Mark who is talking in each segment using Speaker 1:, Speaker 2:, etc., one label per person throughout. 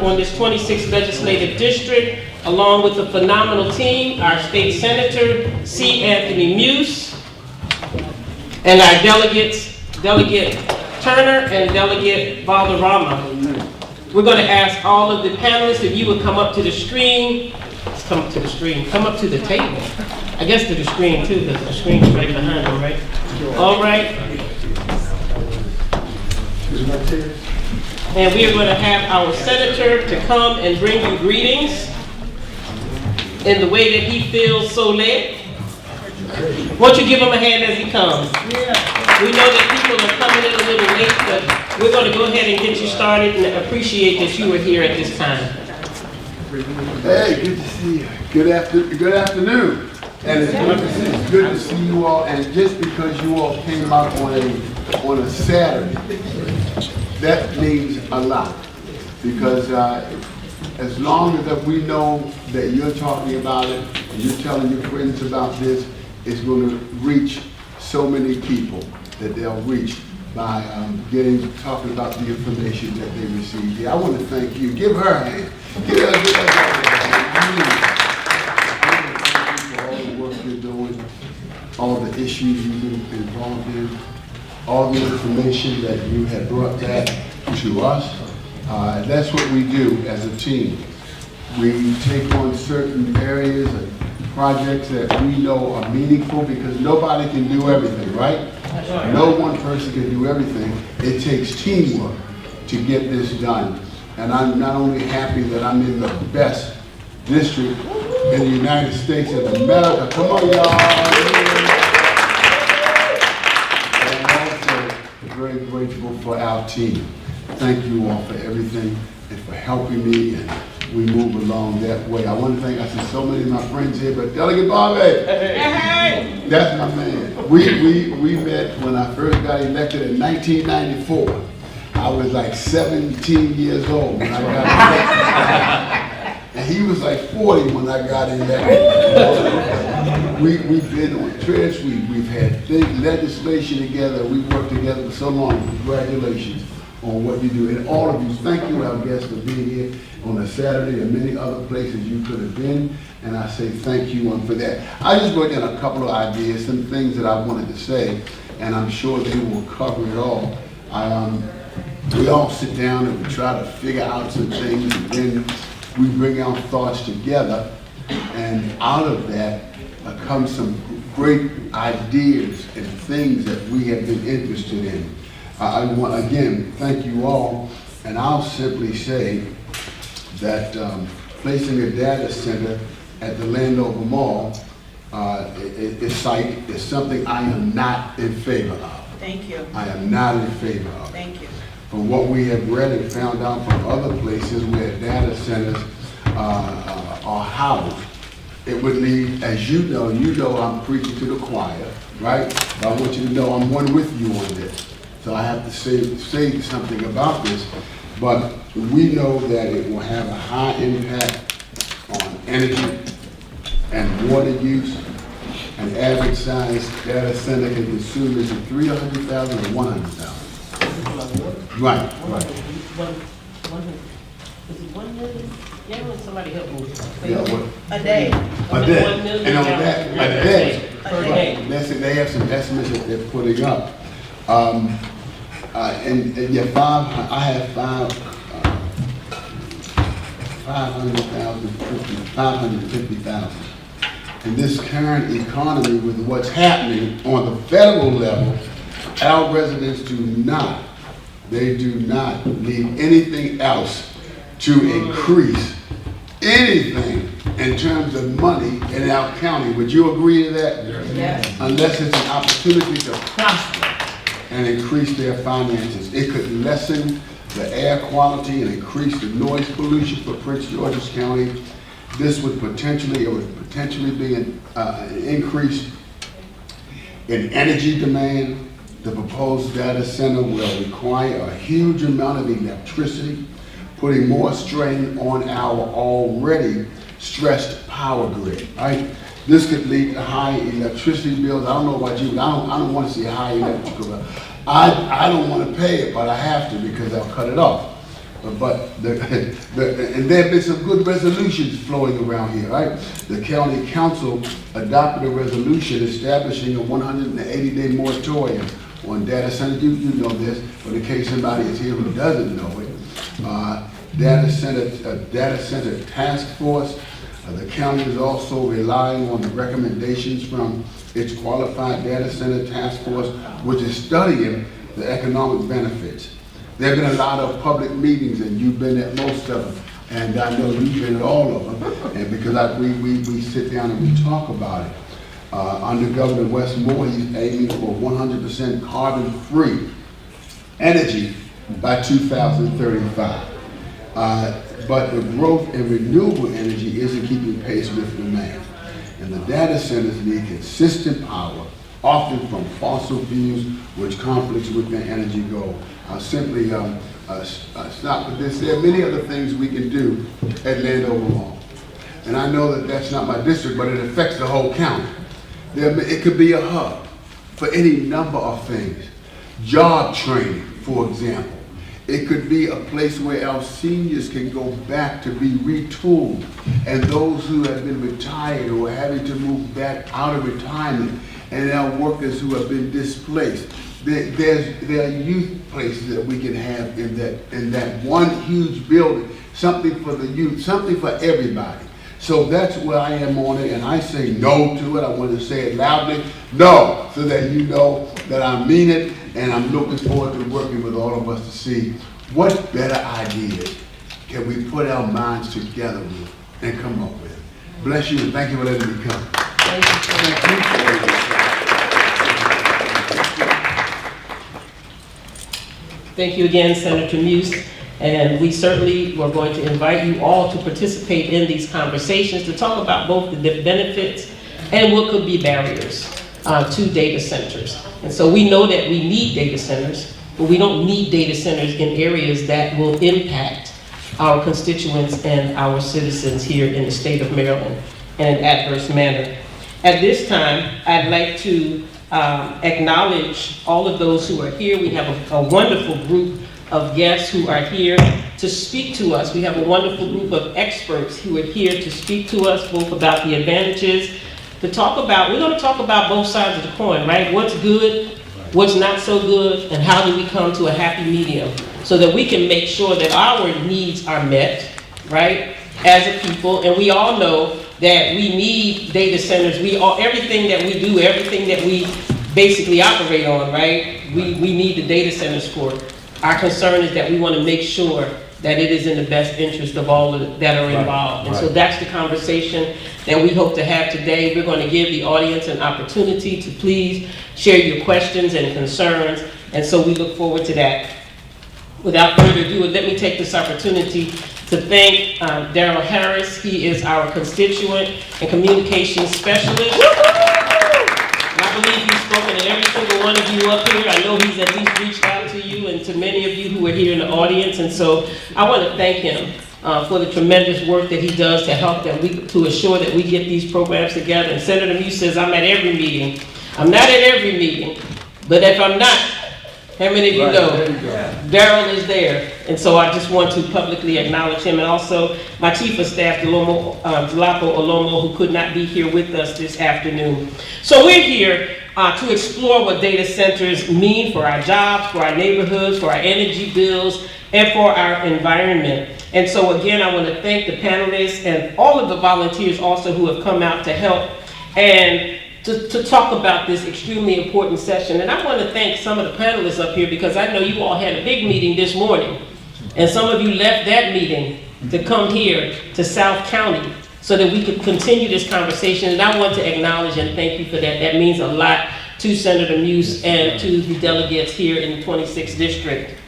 Speaker 1: on this 26th legislative district, along with a phenomenal team, our state senator, C. Anthony Muse, and our delegates, Delegate Turner and Delegate Valderrama. We're going to ask all of the panelists if you would come up to the screen. Let's come up to the screen. Come up to the table. I guess to the screen too, because the screen is right behind them, right? All right. And we are going to have our senator to come and bring you greetings in the way that he feels so led. Won't you give him a hand as he comes? We know that people are coming in a little late, but we're going to go ahead and get you started and appreciate that you are here at this time.
Speaker 2: Hey, good to see you. Good afternoon. And it's good to see you all. And just because you all came out on a Saturday, that means a lot. Because as long as we know that you're talking about it, and you're telling your friends about this, it's going to reach so many people that they'll reach by talking about the information that they received here. I want to thank you. Give her a hand. Give her a hand. For all the work you're doing, all the issues you've been involved in, all the information that you have brought back to us. That's what we do as a team. We take on certain areas and projects that we know are meaningful, because nobody can do everything, right? No one person can do everything. It takes teamwork to get this done. And I'm not only happy that I'm in the best district in the United States of America. Come on, y'all. And I'm also very grateful for our team. Thank you all for everything and for helping me, and we move along that way. I want to thank, I see so many of my friends here, but Delegate Barve, hey, that's my man. We met when I first got elected in 1994. I was like 17 years old when I got elected. And he was like 40 when I got elected. We've been on trips, we've had legislation together, we've worked together for so long. Congratulations on what you do. And all of you, thank you, our guests, for being here on a Saturday and many other places you could have been. And I say thank you for that. I just wrote down a couple of ideas, some things that I wanted to say, and I'm sure they will cover it all. We all sit down and we try to figure out some things, and then we bring our thoughts together, and out of that comes some great ideas and things that we have been interested in. I want, again, thank you all, and I'll simply say that placing a data center at the Landover Mall site is something I am not in favor of.
Speaker 3: Thank you.
Speaker 2: I am not in favor of.
Speaker 3: Thank you.
Speaker 2: From what we have read and found out from other places where data centers are housed, it would lead, as you know I'm preaching to the choir, right? But I want you to know I'm one with you on this. So I have to say something about this, but we know that it will have a high impact on energy and water use. An average size data center can consume is 300,000 or 100,000. Right.
Speaker 1: Is it 1 million? Yeah, somebody help me.
Speaker 2: Yeah, what?
Speaker 3: A day.
Speaker 2: A day.
Speaker 1: 1 million
Speaker 2: And on that, a day.
Speaker 3: A day.
Speaker 2: They have some estimates that they're putting up. And yeah, I have 550,000. In this current economy, with what's happening on the federal level, our residents do not need anything else to increase anything in terms of money in our county. Would you agree to that?
Speaker 3: Yes.
Speaker 2: Unless it's an opportunity to prosper and increase their finances. It could lessen the air quality and increase the noise pollution for Prince George's County. This would potentially be an increase in energy demand. The proposed data center will require a huge amount of electricity, putting more strain on our already stressed power grid, right? This could lead to high electricity bills. I don't know about you, but I don't want to see a high electrical bill. I don't want to pay it, but I have to because they'll cut it off. but and there have been some good resolutions flowing around here, right? The county council adopted a resolution establishing a 180-day moratorium on data centers. You know this, but in case somebody is here who doesn't know it, data center task force. The county is also relying on the recommendations from its qualified data center task force, which is studying the economic benefits. There have been a lot of public meetings, and you've been at most of them, and I know you've been at all of them, and because we sit down and we talk about it. Under Governor Westmore, he's aiming for 100% carbon-free energy by 2035. But the growth in renewable energy isn't keeping pace with demand. And the data centers need consistent power, often from fossil fuels, which conflicts with their energy goal. I'll simply stop with this. There are many other things we can do at Landover Mall. And I know that that's not my district, but it affects the whole county. It could be a hub for any number of things. Job training, for example. It could be a place where our seniors can go back to be retooled, and those who have been retired or are having to move back out of retirement, and our workers who have been displaced. There are youth places that we can have in that one huge building, something for the youth, something for everybody. So that's where I am on it, and I say no to it. I want to say it loudly, no, so that you know that I mean it, and I'm looking forward to working with all of us to see what better ideas can we put our minds together with and come up with. Bless you, and thank you for letting me come.
Speaker 1: Thank you again, Senator Muse. And we certainly were going to invite you all to participate in these conversations to talk about both the benefits and what could be barriers to data centers. And so we know that we need data centers, but we don't need data centers in areas that will impact our constituents and our citizens here in the state of Maryland in an adverse manner. At this time, I'd like to acknowledge all of those who are here. We have a wonderful group of guests who are here to speak to us. We have a wonderful group of experts who are here to speak to us both about the advantages, we're going to talk about both sides of the coin, right? What's good, what's not so good, and how do we come to a happy medium so that we can make sure that our needs are met, right, as a people. And we all know that we need data centers. Everything that we do, everything that we basically operate on, right, we need the data centers for. Our concern is that we want to make sure that it is in the best interest of all that are involved. And so that's the conversation that we hope to have today. We're going to give the audience an opportunity to please share your questions and concerns. And so we look forward to that. Without further ado, let me take this opportunity to thank Daryl Harris. He is our constituent and communications specialist. I believe he's spoken to every single one of you up here. I know he's at least reached out to you and to many of you who are here in the audience. And so I want to thank him for the tremendous work that he does to help to assure that we get these programs together. And Senator Muse says, I'm at every meeting. I'm not at every meeting, but if I'm not, how many of you know Daryl is there? And so I just want to publicly acknowledge him, and also my Chief of Staff, Lapp, who could not be here with us this afternoon. So we're here to explore what data centers mean for our jobs, for our neighborhoods, for our energy bills, and for our environment. And so again, I want to thank the panelists and all of the volunteers also who have come out to help and to talk about this extremely important session. And I want to thank some of the panelists up here because I know you all had a big meeting this morning. And some of you left that meeting to come here to South County so that we could continue this conversation. And I want to acknowledge and thank you for that. That means a lot to Senator Muse and to the delegates here in the 26th District.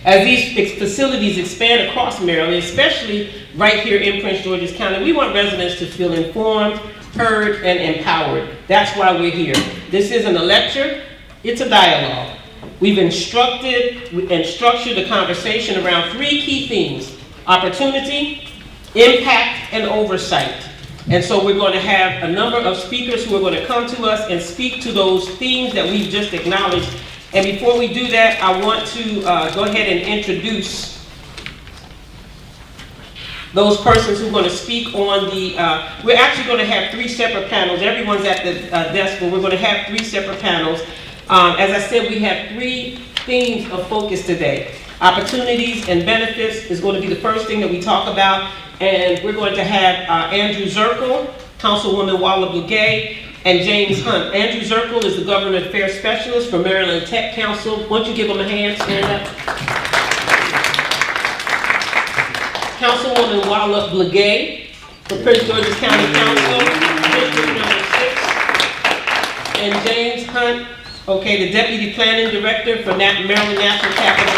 Speaker 1: As these facilities expand across Maryland, especially right here in Prince George's County, we want residents to feel informed, heard, and empowered. That's why we're here. This isn't a lecture, it's a dialogue. We've instructed and structured the conversation around three key themes: opportunity, impact, and oversight. And so we're going to have a number of speakers who are going to come to us and speak to those themes that we've just acknowledged. And before we do that, I want to go ahead and introduce those persons who are going to speak on the, we're actually going to have 3 separate panels. Everyone's at the desk, but we're going to have 3 separate panels. As I said, we have 3 themes of focus today. Opportunities and benefits is going to be the first thing that we talk about. And we're going to have Andrew Zirkle, Councilwoman Walla-Blagay, and James Hunt. Andrew Zirkle is the Government Affairs Specialist for Maryland Tech Council. Why don't you give him a hand, stand up. Councilwoman Walla-Blagay for Prince George's County Council, District number 6. And James Hunt, okay, the Deputy Planning Director for Maryland National Capital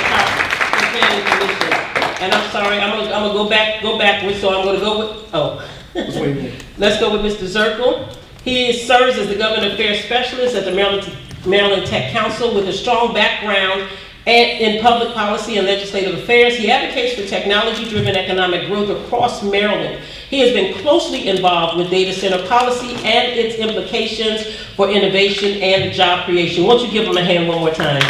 Speaker 1: Planning Commission. And I'm sorry, I'm gonna go backwards, so I'm gonna go with, let's go with Mr. Zirkle. He serves as the Government Affairs Specialist at the Maryland Tech Council with a strong background in public policy and legislative affairs. He advocates for technology-driven economic growth across Maryland. He has been closely involved with data center policy and its implications for innovation and job creation. Won't you give him a hand one more time?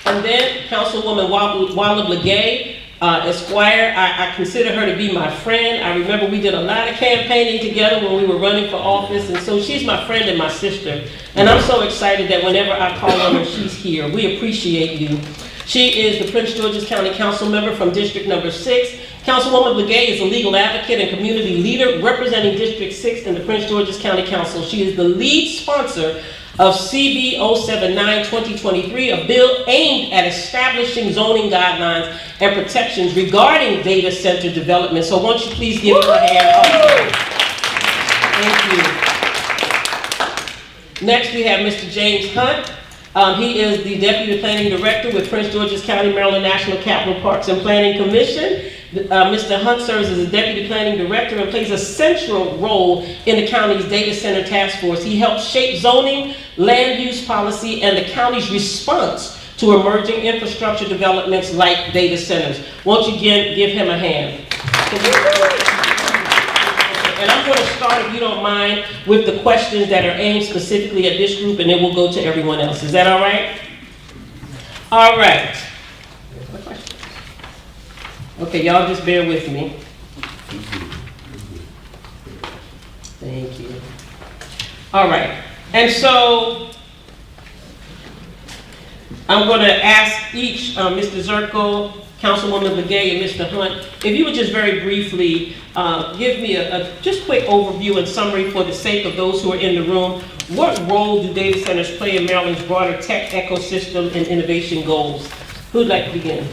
Speaker 1: And then Councilwoman Walla-Blagay, Esquire, I consider her to be my friend. I remember we did a lot of campaigning together when we were running for office, and so she's my friend and my sister. And I'm so excited that whenever I call on her, she's here. We appreciate you. She is the Prince George's County Council member from District number 6. Councilwoman Blagay is a legal advocate and community leader representing District 6 in the Prince George's County Council. She is the lead sponsor of CB 079-2023, a bill aimed at establishing zoning guidelines and protections regarding data center development. So won't you please give her a hand? Thank you. Next we have Mr. James Hunt. He is the Deputy Planning Director with Prince George's County, Maryland National Capital Parks and Planning Commission. Mr. Hunt serves as a Deputy Planning Director and plays a central role in the county's data center task force. He helps shape zoning, land use policy, and the county's response to emerging infrastructure developments like data centers. Won't you give him a hand? And I'm going to start, if you don't mind, with the questions that are aimed specifically at this group, and then we'll go to everyone else. Is that all right? All right. Okay, y'all just bear with me. Thank you. All right. And so I'm going to ask each, Mr. Zirkle, Councilwoman Blagay, and Mr. Hunt, if you would just very briefly give me a just quick overview and summary for the sake of those who are in the room. What role do data centers play in Maryland's broader tech ecosystem and innovation goals? Who'd like to begin?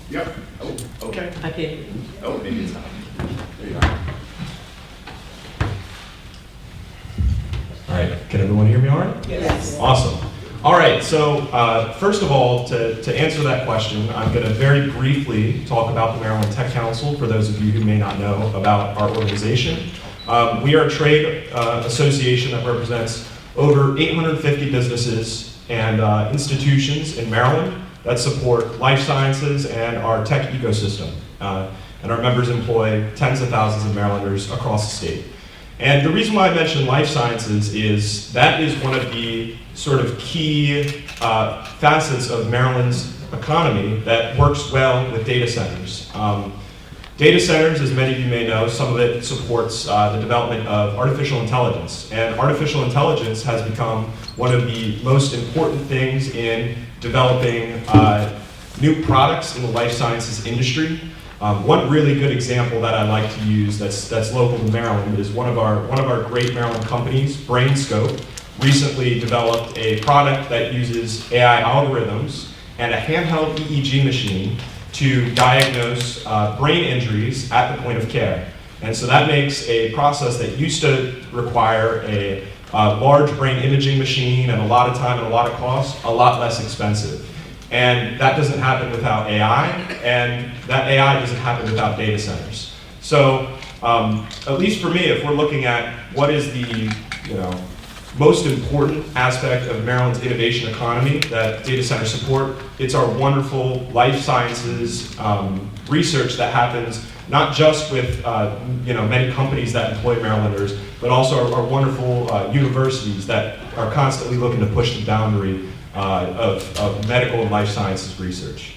Speaker 3: Yep. Oh, okay.
Speaker 1: Okay.
Speaker 3: Oh, maybe it's not. There you are.
Speaker 4: All right. Can everyone hear me all right?
Speaker 1: Yes.
Speaker 4: Awesome. All right. So first of all, to answer that question, I'm going to very briefly talk about the Maryland Tech Council for those of you who may not know about our organization. We are a trade association that represents over 850 businesses and institutions in Maryland that support life sciences and our tech ecosystem. And our members employ tens of thousands of Marylanders across the state. And the reason why I mention life sciences is that is one of the sort of key facets of Maryland's economy that works well with data centers. Data centers, as many of you may know, some of it supports the development of artificial intelligence. And artificial intelligence has become one of the most important things in developing new products in the life sciences industry. One really good example that I like to use that's local to Maryland is one of our great Maryland companies, BrainScope, recently developed a product that uses AI algorithms and a handheld EEG machine to diagnose brain injuries at the point of care. And so that makes a process that used to require a large brain imaging machine and a lot of time and a lot of cost, a lot less expensive. And that doesn't happen without AI, and that AI doesn't happen without data centers. So, at least for me, if we're looking at what is the most important aspect of Maryland's innovation economy that data centers support, it's our wonderful life sciences research that happens not just with many companies that employ Marylanders, but also our wonderful universities that are constantly looking to push the boundary of medical and life sciences research.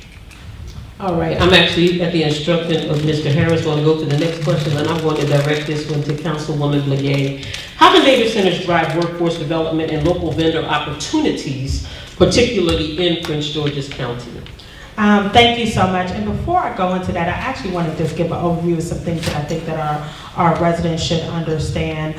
Speaker 1: All right, I'm actually at the instruction of Mr. Harris, going to go to the next question, and I'm going to direct this one to Councilwoman Blagay. How can data centers drive workforce development and local vendor opportunities, particularly in Prince George's County?
Speaker 5: Thank you so much. And before I go into that, I actually want to just give an overview of some things that I think that our residents should understand.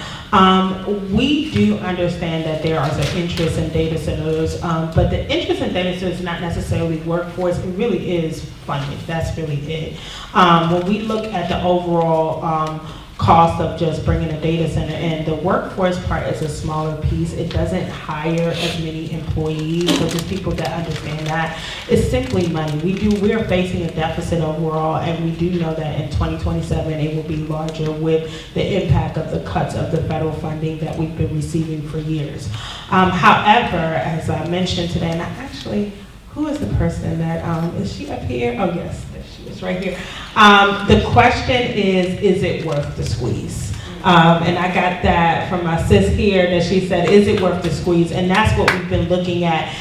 Speaker 5: We do understand that there is an interest in data centers, but the interest in data centers is not necessarily workforce. It really is funding. That's really it. When we look at the overall cost of just bringing a data center in, the workforce part is a smaller piece. It doesn't hire as many employees, so just people that understand that. It's simply money. We're facing a deficit overall, and we do know that in 2027 it will be larger with the impact of the cuts of the federal funding that we've been receiving for years. However, as I mentioned today, and I actually, who is the person that, is she up here? Oh yes, there she is right here. The question is it worth the squeeze? And I got that from my sis here that she said, is it worth the squeeze? And that's what we've been looking at.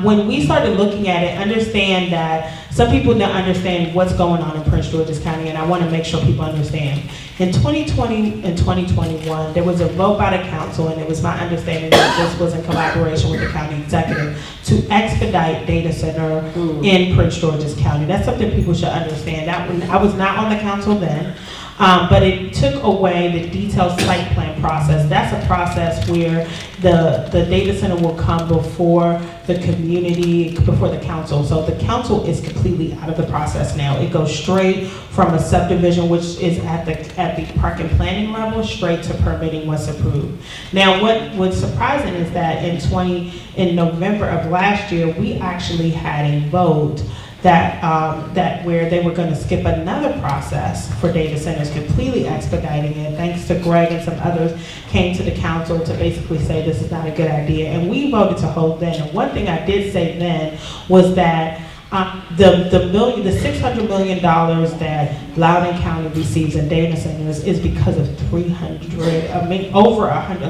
Speaker 5: When we started looking at it, understand that some people don't understand what's going on in Prince George's County, and I want to make sure people understand. In 2020 and 2021, there was a vote by the council, and it was my understanding that this was in collaboration with the county executive to expedite data center in Prince George's County. That's something people should understand. I was not on the council then. But it took away the detailed site plan process. That's a process where the data center will come before the community, before the council. So the council is completely out of the process now. It goes straight from a subdivision, which is at the park and planning level, straight to permitting once approved. Now, what was surprising is that in November of last year, we actually had a vote that where they were going to skip another process for data centers, completely expediting it. Thanks to Greg and some others came to the council to basically say this is not a good idea, and we voted to hold then. And one thing I did say then was that the $600 million that Loudoun County receives in data centers is because of at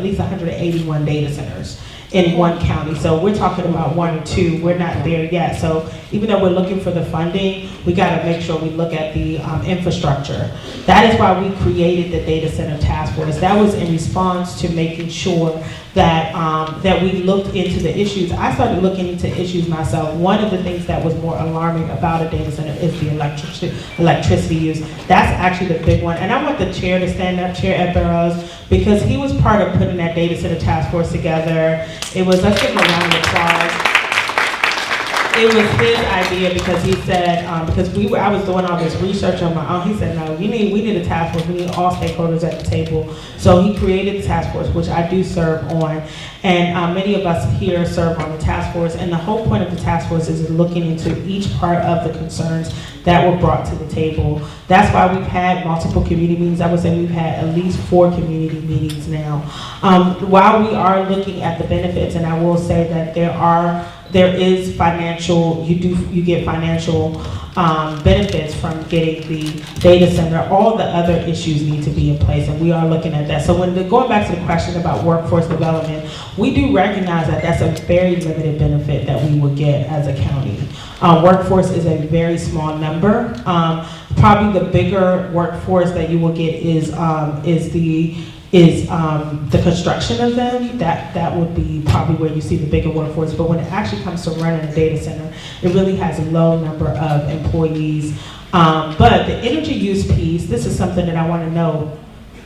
Speaker 5: least 181 data centers in one county. So we're talking about one or two. We're not there yet. So even though we're looking for the funding, we got to make sure we look at the infrastructure. That is why we created the data center task force. That was in response to making sure that that we looked into the issues. I started looking into issues myself. One of the things that was more alarming about a data center is the electricity use. That's actually the big one. And I want the chair to stand up, Chair Ed Burrows, because he was part of putting that data center task force together. It was, let's give him a round of applause. It was his idea because he said, because I was doing all this research on my own, he said, no, we need a task force, we need all stakeholders at the table. So he created the task force, which I do serve on, and many of us here serve on the task force, and the whole point of the task force is looking into each part of the concerns that were brought to the table. That's why we've had multiple community meetings. I would say we've had at least 4 community meetings now. While we are looking at the benefits, and I will say that there is financial, you get financial benefits from getting the data center. All the other issues need to be in place, and we are looking at that. So going back to the question about workforce development, we do recognize that that's a very limited benefit that we would get as a county. Workforce is a very small number. Probably the bigger workforce that you will get is the construction of them. That would be probably where you see the bigger workforce. But when it actually comes to running a data center, it really has a low number of employees. But the energy use piece, this is something that I want to know.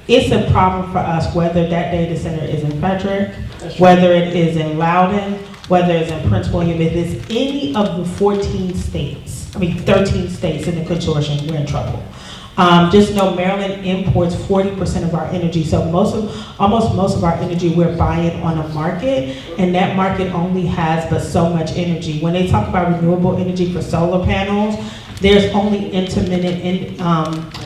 Speaker 5: It's a problem for us whether that data center is in Frederick, whether it is in Loudoun, whether it's in Prince William. If it's any of the 13 states in the consortium, we're in trouble. Just know Maryland imports 40% of our energy. So almost most of our energy we're buying on a market, and that market only has but so much energy. When they talk about renewable energy for solar panels, there's only intermittent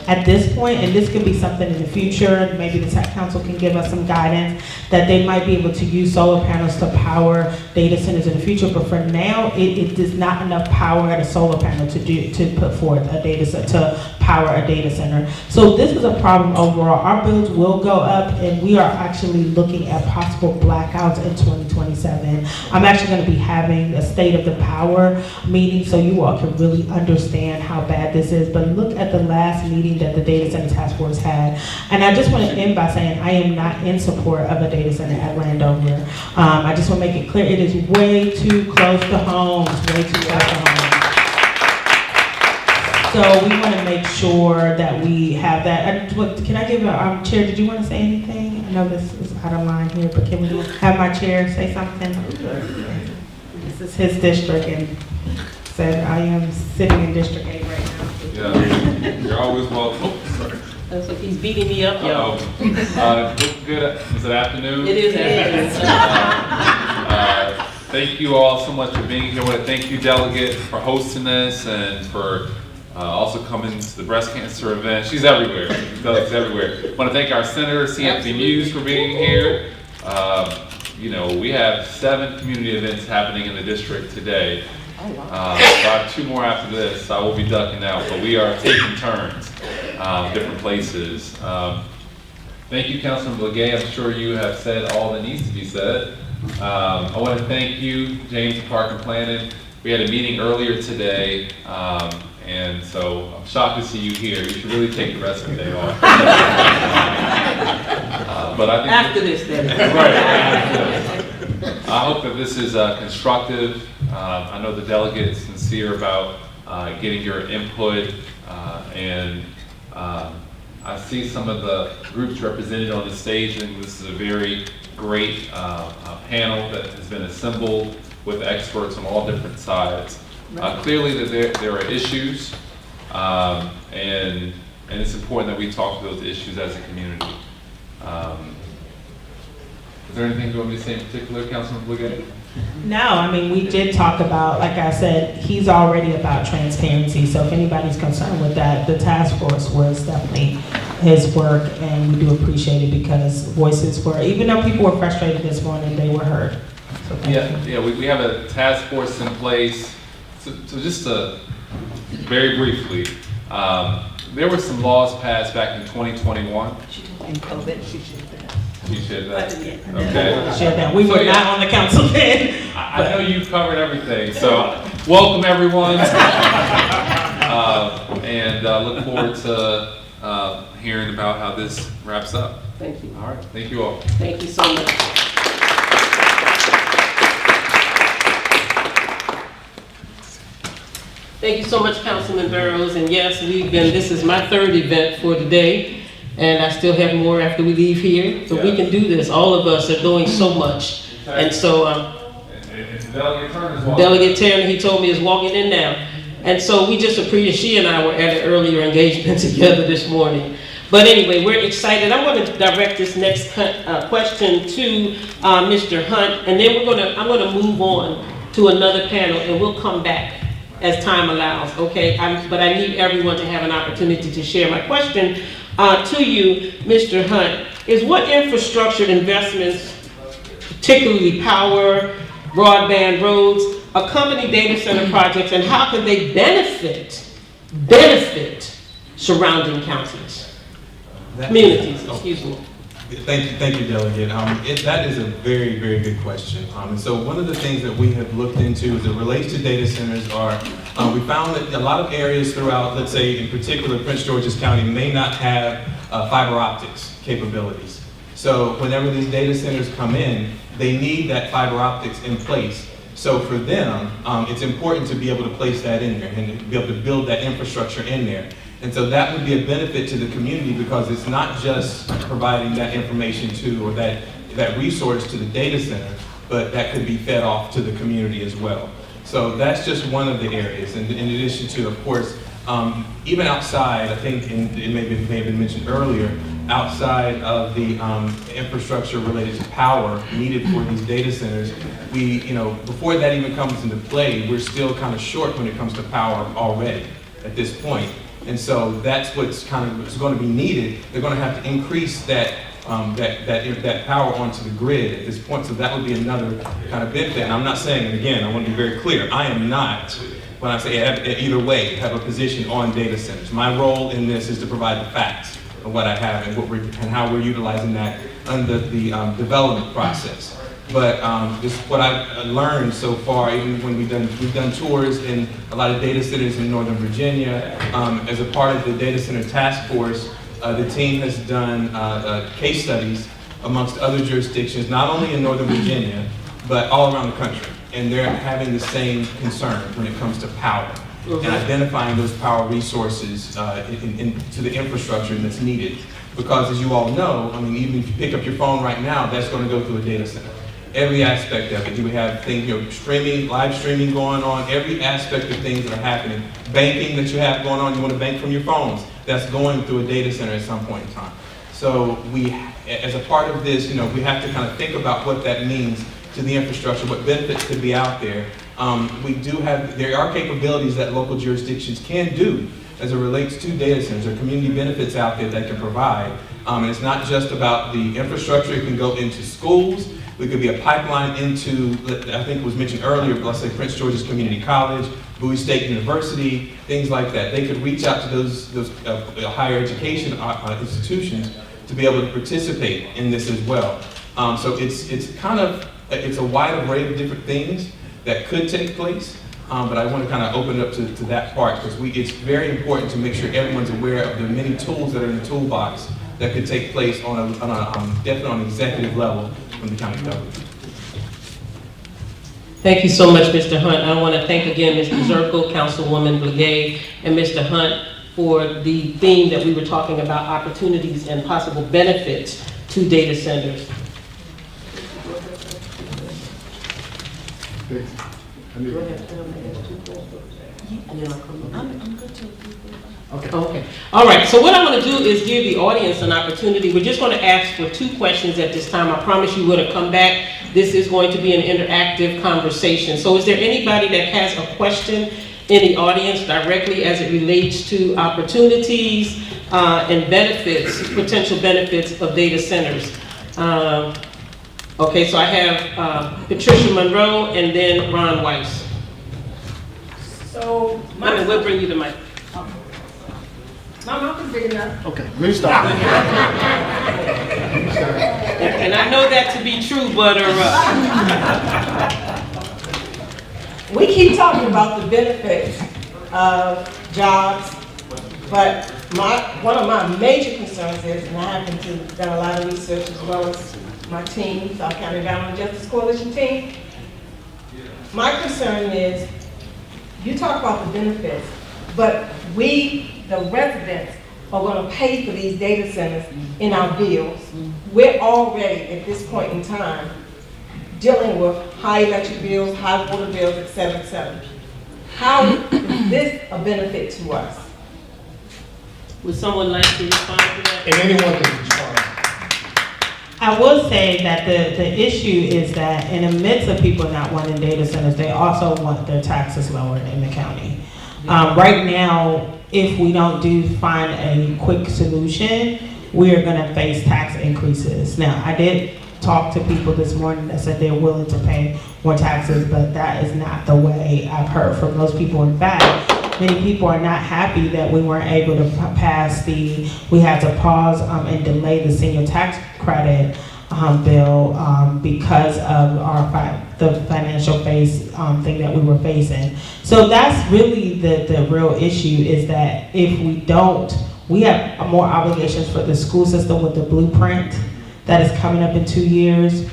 Speaker 5: at this point, and this could be something in the future. Maybe the Tech Council can give us some guidance that they might be able to use solar panels to power data centers in the future. But for now, it is not enough power at a solar panel to put forth a data center to power a data center. So this is a problem overall. Our bills will go up, and we are actually looking at possible blackouts in 2027. I'm actually going to be having a state of the power meeting so you all can really understand how bad this is. But look at the last meeting that the Data Center Task Force had. And I just want to end by saying I am not in support of a data center at Landover. I just want to make it clear, it is way too close to home. It's way too close to home. So we want to make sure that we have that. Can I give a chair? Did you want to say anything? I know this is out of line here, but can we have my chair say something? This is his district, and said I am sitting in District 8 right now.
Speaker 6: Yeah, you're always welcome. Oh, sorry.
Speaker 1: That's like he's beating me up, y'all.
Speaker 6: Good. Is it afternoon?
Speaker 1: It is afternoon.
Speaker 6: Thank you all so much for being here. I want to thank you, Delegate, for hosting this and for also coming to the breast cancer event. She's everywhere. Delegate's everywhere. I want to thank our Senator, C. Anthony Muse, for being here. You know, we have 7 community events happening in the district today. So I have 2 more after this. I will be ducking out, but we are taking turns, different places. Thank you, Councilman Delegate. I'm sure you have said all that needs to be said. I want to thank you, James, Park and Planning. We had a meeting earlier today, and so I'm shocked to see you here. You should really take the rest of the day off. But I think
Speaker 1: After this, then.
Speaker 6: right, after this. I hope that this is constructive. I know the delegate is sincere about getting your input, and I see some of the groups represented on the stage, and this is a very great panel that has been assembled with experts on all different sides. Clearly that there are issues, and it's important that we talk to those issues as a community. Is there anything you want me to say in particular, Councilman Blugay?
Speaker 5: No, I mean, we did talk about, like I said, he's already about transparency. So if anybody's concerned with that, the task force was definitely his work, and we do appreciate it because voices were, even though people were frustrated this morning, they were heard. So thank you.
Speaker 6: We have a task force in place. So just to, very briefly, there were some laws passed back in 2021.
Speaker 7: In COVID, she should have.
Speaker 6: You shared that?
Speaker 7: Yeah.
Speaker 6: Okay.
Speaker 5: Share that. We were not on the council then.
Speaker 6: I know you covered everything, so welcome everyone. And look forward to hearing about how this wraps up.
Speaker 1: Thank you.
Speaker 6: All right, thank you all.
Speaker 1: Thank you so much. Thank you so much, Councilman Burrows. And yes, this is my 3rd event for today. And I still have more after we leave here. So we can do this. All of us are doing so much. And so
Speaker 6: Delegate Turner is walking.
Speaker 1: Delegate Turner, he told me, is walking in now. And so we just appreciate, she and I were at an earlier engagement together this morning. But anyway, we're excited. I'm going to direct this next question to Mr. Hunt. And then I'm going to move on to another panel, and we'll come back as time allows, okay? But I need everyone to have an opportunity to share. My question to you, Mr. Hunt, is what infrastructure investments, particularly power, broadband, roads, accompany data center projects, and how can they benefit surrounding counties, communities, excuse me.
Speaker 8: Thank you, Delegate. That is a very, very good question. And so one of the things that we have looked into as it relates to data centers are, we found that a lot of areas throughout, let's say in particular Prince George's County, may not have fiber optics capabilities. So whenever these data centers come in, they need that fiber optics in place. So for them, it's important to be able to place that in there and to be able to build that infrastructure in there. And so that would be a benefit to the community because it's not just providing that information to, or that resource to the data center, but that could be fed off to the community as well. So that's just one of the areas. And in addition to, of course, even outside, I think it may have been mentioned earlier, outside of the infrastructure related to power needed for these data centers, before that even comes into play, we're still kind of short when it comes to power already at this point. And so that's what's going to be needed. They're going to have to increase that that power onto the grid at this point. So that would be another kind of benefit. And I'm not saying, and again, I want to be very clear, I am not, when I say either way, have a position on data centers. My role in this is to provide the facts of what I have and how we're utilizing that under the development process. But just what I've learned so far, even when we've done tours in a lot of data centers in Northern Virginia, as a part of the data center task force, the team has done case studies amongst other jurisdictions, not only in Northern Virginia, but all around the country. And they're having the same concern when it comes to power and identifying those power resources to the infrastructure that's needed. Because as you all know, I mean, even if you pick up your phone right now, that's going to go through a data center. Every aspect of it. You have things, streaming, live streaming going on, every aspect of things that are happening. Banking that you have going on, you want to bank from your phones, that's going through a data center at some point in time. So we, as a part of this, we have to kind of think about what that means to the infrastructure, what benefits could be out there. There are capabilities that local jurisdictions can do as it relates to data centers. There are community benefits out there that can provide. And it's not just about the infrastructure, it can go into schools. We could be a pipeline into, I think it was mentioned earlier, let's say Prince George's Community College, Bowie State University, things like that. They could reach out to those higher education institutions to be able to participate in this as well. So it's a wide array of different things that could take place, but I want to kind of open it up to that part because it's very important to make sure everyone's aware of the many tools that are in the toolbox that could take place definitely on an executive level from the county government.
Speaker 1: Thank you so much, Mr. Hunt. I want to thank again Mr. Zirkle, Councilwoman Blagay, and Mr. Hunt for the theme that we were talking about, opportunities and possible benefits to data centers. Okay. All right. So what I want to do is give the audience an opportunity. We're just going to ask for 2 questions at this time. I promise you we're going to come back. This is going to be an interactive conversation. So is there anybody that has a question in the audience directly as it relates to opportunities and benefits, potential benefits of data centers? Okay, so I have Patricia Monroe and then Ron Weiss.
Speaker 7: So,
Speaker 1: We'll bring you the mic.
Speaker 7: my mouth is big enough.
Speaker 2: Okay, let me start.
Speaker 1: And I know that to be true, but
Speaker 7: We keep talking about the benefits of jobs, but one of my major concerns is, and I happen to have done a lot of research as well as my team, South County Environmental Justice Coalition team. My concern is, you talk about the benefits, but we, the residents, are going to pay for these data centers in our bills. We're already, at this point in time, dealing with high electric bills, high water bills, et cetera, et cetera. How is this a benefit to us?
Speaker 1: would someone like to respond to that?
Speaker 9: And anyone can respond.
Speaker 5: I will say that the issue is that in the midst of people not wanting data centers, they also want their taxes lowered in the county. Right now, if we don't find a quick solution, we are gonna face tax increases. Now, I did talk to people this morning that said they're willing to pay more taxes, but that is not the way I've heard from most people. In fact, many people are not happy that we weren't able to pass we had to pause and delay the senior tax credit bill because of the financial thing that we were facing. So that's really the real issue, is that if we don't, we have more obligations for the school system with the blueprint that is coming up in 2 years.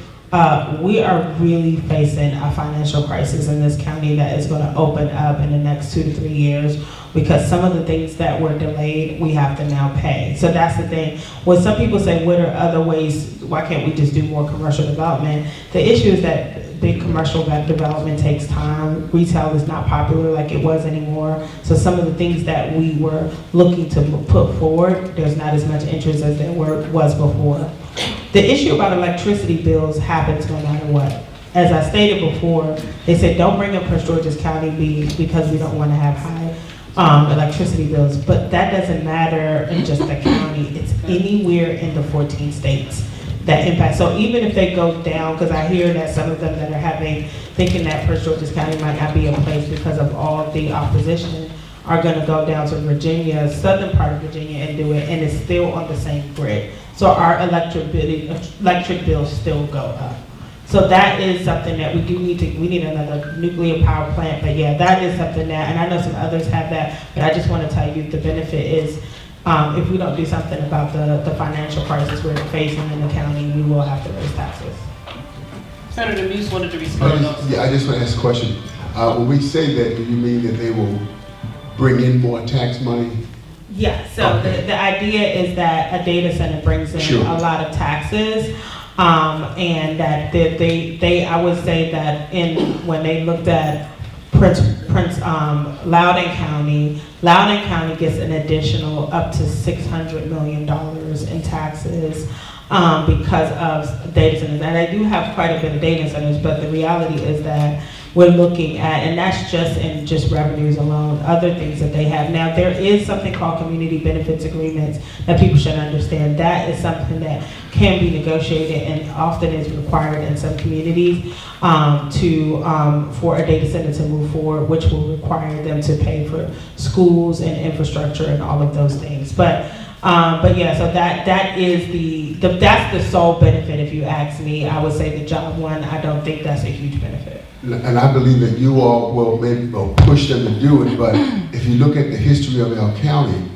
Speaker 5: We are really facing a financial crisis in this county that is going to open up in the next 2 to 3 years, because some of the things that were delayed, we have to now pay. So that's the thing. When some people say, what are other ways, why can't we just do more commercial development? The issue is that big commercial development takes time. Retail is not popular like it was anymore. So some of the things that we were looking to put forward, there's not as much interest as there was before. The issue about electricity bills happens no matter what. As I stated before, they said don't bring up Prince George's County because we don't want to have high electricity bills, but that doesn't matter in just the county. It's anywhere in the 14 states that impact. So even if they go down, because I hear that some of them that are thinking that Prince George's County might not be a place because of all the opposition, are going to go down to Virginia, southern part of Virginia, and do it, and it's still on the same grid. So our electric bills still go up. So that is something that we need another nuclear power plant, but yeah, that is something that, and I know some others have that, but I just want to tell you the benefit is, if we don't do something about the financial crisis we're facing in the county, we will have to raise taxes.
Speaker 1: Senator Muse wanted to respond.
Speaker 2: Yeah, I just want to ask a question. When we say that, do you mean that they will bring in more tax money?
Speaker 5: Yeah, so
Speaker 2: Okay.
Speaker 5: the idea is that a data center brings in
Speaker 2: Sure.
Speaker 5: a lot of taxes, and that I would say that when they looked at Loudoun County gets an additional up to $600 million in taxes because of data centers. And they do have quite a bit of data centers, but the reality is that we're looking at, and that's just in revenues alone, other things that they have. Now, there is something called community benefits agreements that people should understand. That is something that can be negotiated and often is required in some communities for a data center to move forward, which will require them to pay for schools and infrastructure and all of those things. But yeah, so that is that's the sole benefit. If you ask me, I would say the job one. I don't think that's a huge benefit.
Speaker 2: And I believe that you all will maybe push them to do it, but if you look at the history of our county,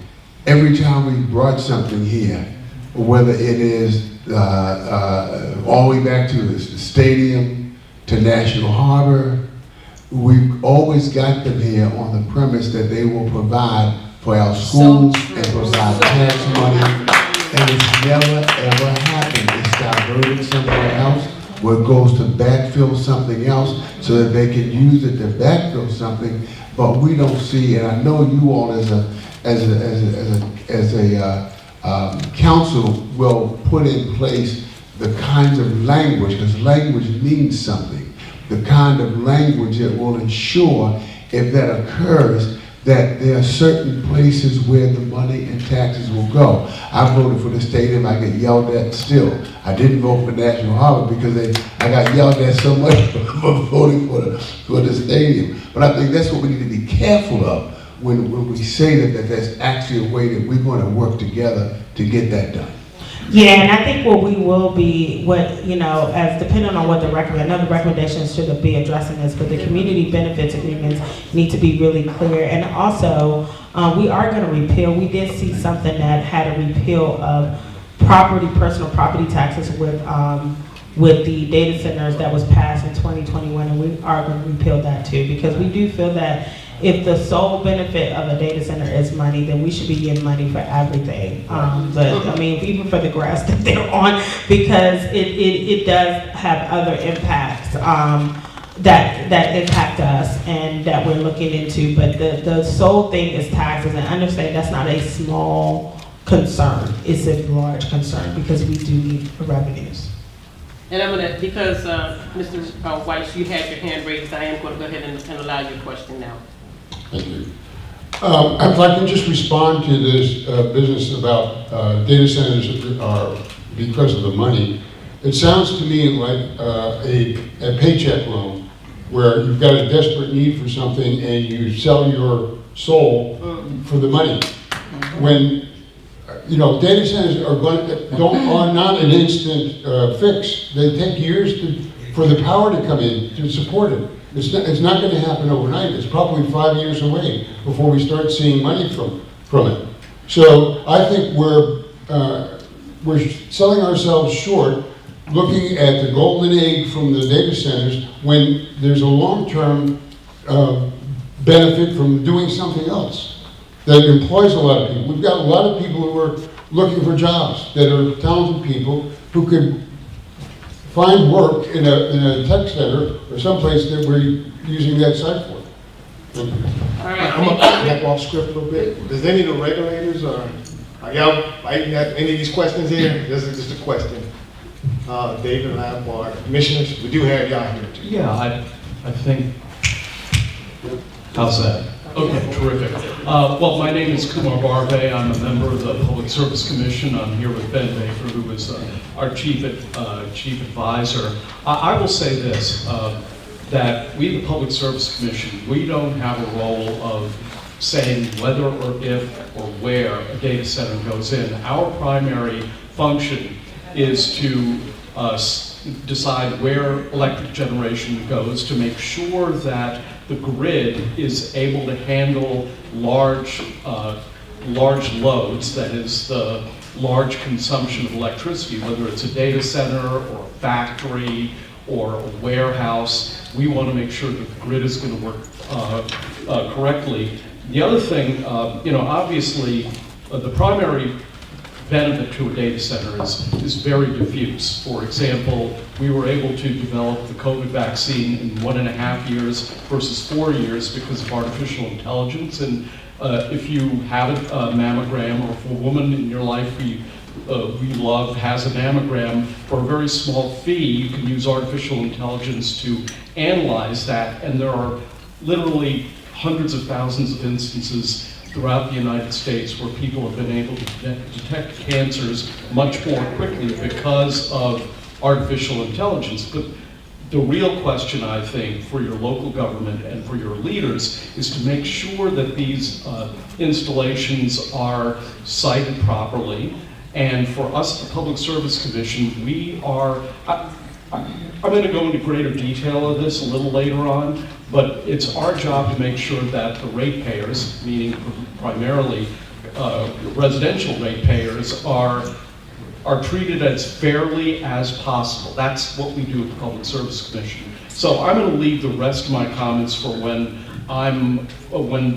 Speaker 2: every time we brought something here, whether it is all the way back to the stadium, to National Harbor, we've always got them here on the premise that they will provide for our schools and provide tax money, and it's never ever happened. It's diverted somewhere else, where it goes to backfill something else so that they can use it to backfill something, but we don't see, and I know you all as a council will put in place the kinds of language, because language means something, the kind of language that will ensure, if that occurs, that there are certain places where the money and taxes will go. I voted for the stadium, I get yelled at still. I didn't vote for National Harbor because I got yelled at so much for voting for the stadium. But I think that's what we need to be careful of when we say that that's actually a way that we're going to work together to get that done.
Speaker 5: Yeah, and I think what we will be, as depending on what another recommendation should be addressing this, but the community benefits agreements need to be really clear. And also, we are going to repeal, we did see something that had a repeal of personal property taxes with the data centers that was passed in 2021, and we are going to repeal that too, because we do feel that if the sole benefit of a data center is money, then we should be getting money for everything. But I mean, even for the grass that they're on, because it does have other impacts that impact us and that we're looking into. But the sole thing is taxes, and understand that's not a small concern. It's a large concern because we do need revenues.
Speaker 1: And I'm gonna, because Mr. Weiss, you had your hand raised, I am gonna go ahead and allow your question now.
Speaker 9: Thank you. If I can just respond to this business about data centers are because of the money. It sounds to me like a paycheck loan, where you've got a desperate need for something and you sell your soul for the money. When data centers are not an instant fix. They take years for the power to come in to support it. It's not going to happen overnight. It's probably 5 years away before we start seeing money from it. So I think we're selling ourselves short, looking at the golden egg from the data centers when there's a long-term benefit from doing something else that employs a lot of people. We've got a lot of people who are looking for jobs that are talented people who could find work in a tech center or someplace that we're using that site for. Thank you.
Speaker 1: All right,
Speaker 10: I'm gonna back off script a little bit. Does any of the regulators are y'all fighting that any of these questions here? This is just a question. David, Lapp, or commissioners, we do have y'all here too.
Speaker 3: Yeah, I think, how's that?
Speaker 11: Okay, terrific. Well, my name is Kumar Barve. I'm a member of the Public Service Commission. I'm here with Ben Baker, who is our chief advisor. I will say this, that we, the Public Service Commission, we don't have a role of saying whether or if or where a data center goes in. Our primary function is to decide where electric generation goes, to make sure that the grid is able to handle large loads, that is the large consumption of electricity, whether it's a data center or a factory or a warehouse. We want to make sure that the grid is going to work correctly. The other thing, obviously, the primary benefit to a data center is very diffuse. For example, we were able to develop the COVID vaccine in 1.5 years versus 4 years because of artificial intelligence. And if you have a mammogram, or if a woman in your life you love has a mammogram, for a very small fee, you can use artificial intelligence to analyze that. And there are literally hundreds of thousands of instances throughout the United States where people have been able to detect cancers much more quickly because of artificial intelligence. But the real question, I think, for your local government and for your leaders is to make sure that these installations are sited properly. And for us, the Public Service Commission, we are, I'm going to go into greater detail of this a little later on, but it's our job to make sure that the ratepayers, meaning primarily residential ratepayers, are treated as fairly as possible. That's what we do at the Public Service Commission. So I'm going to leave the rest of my comments for when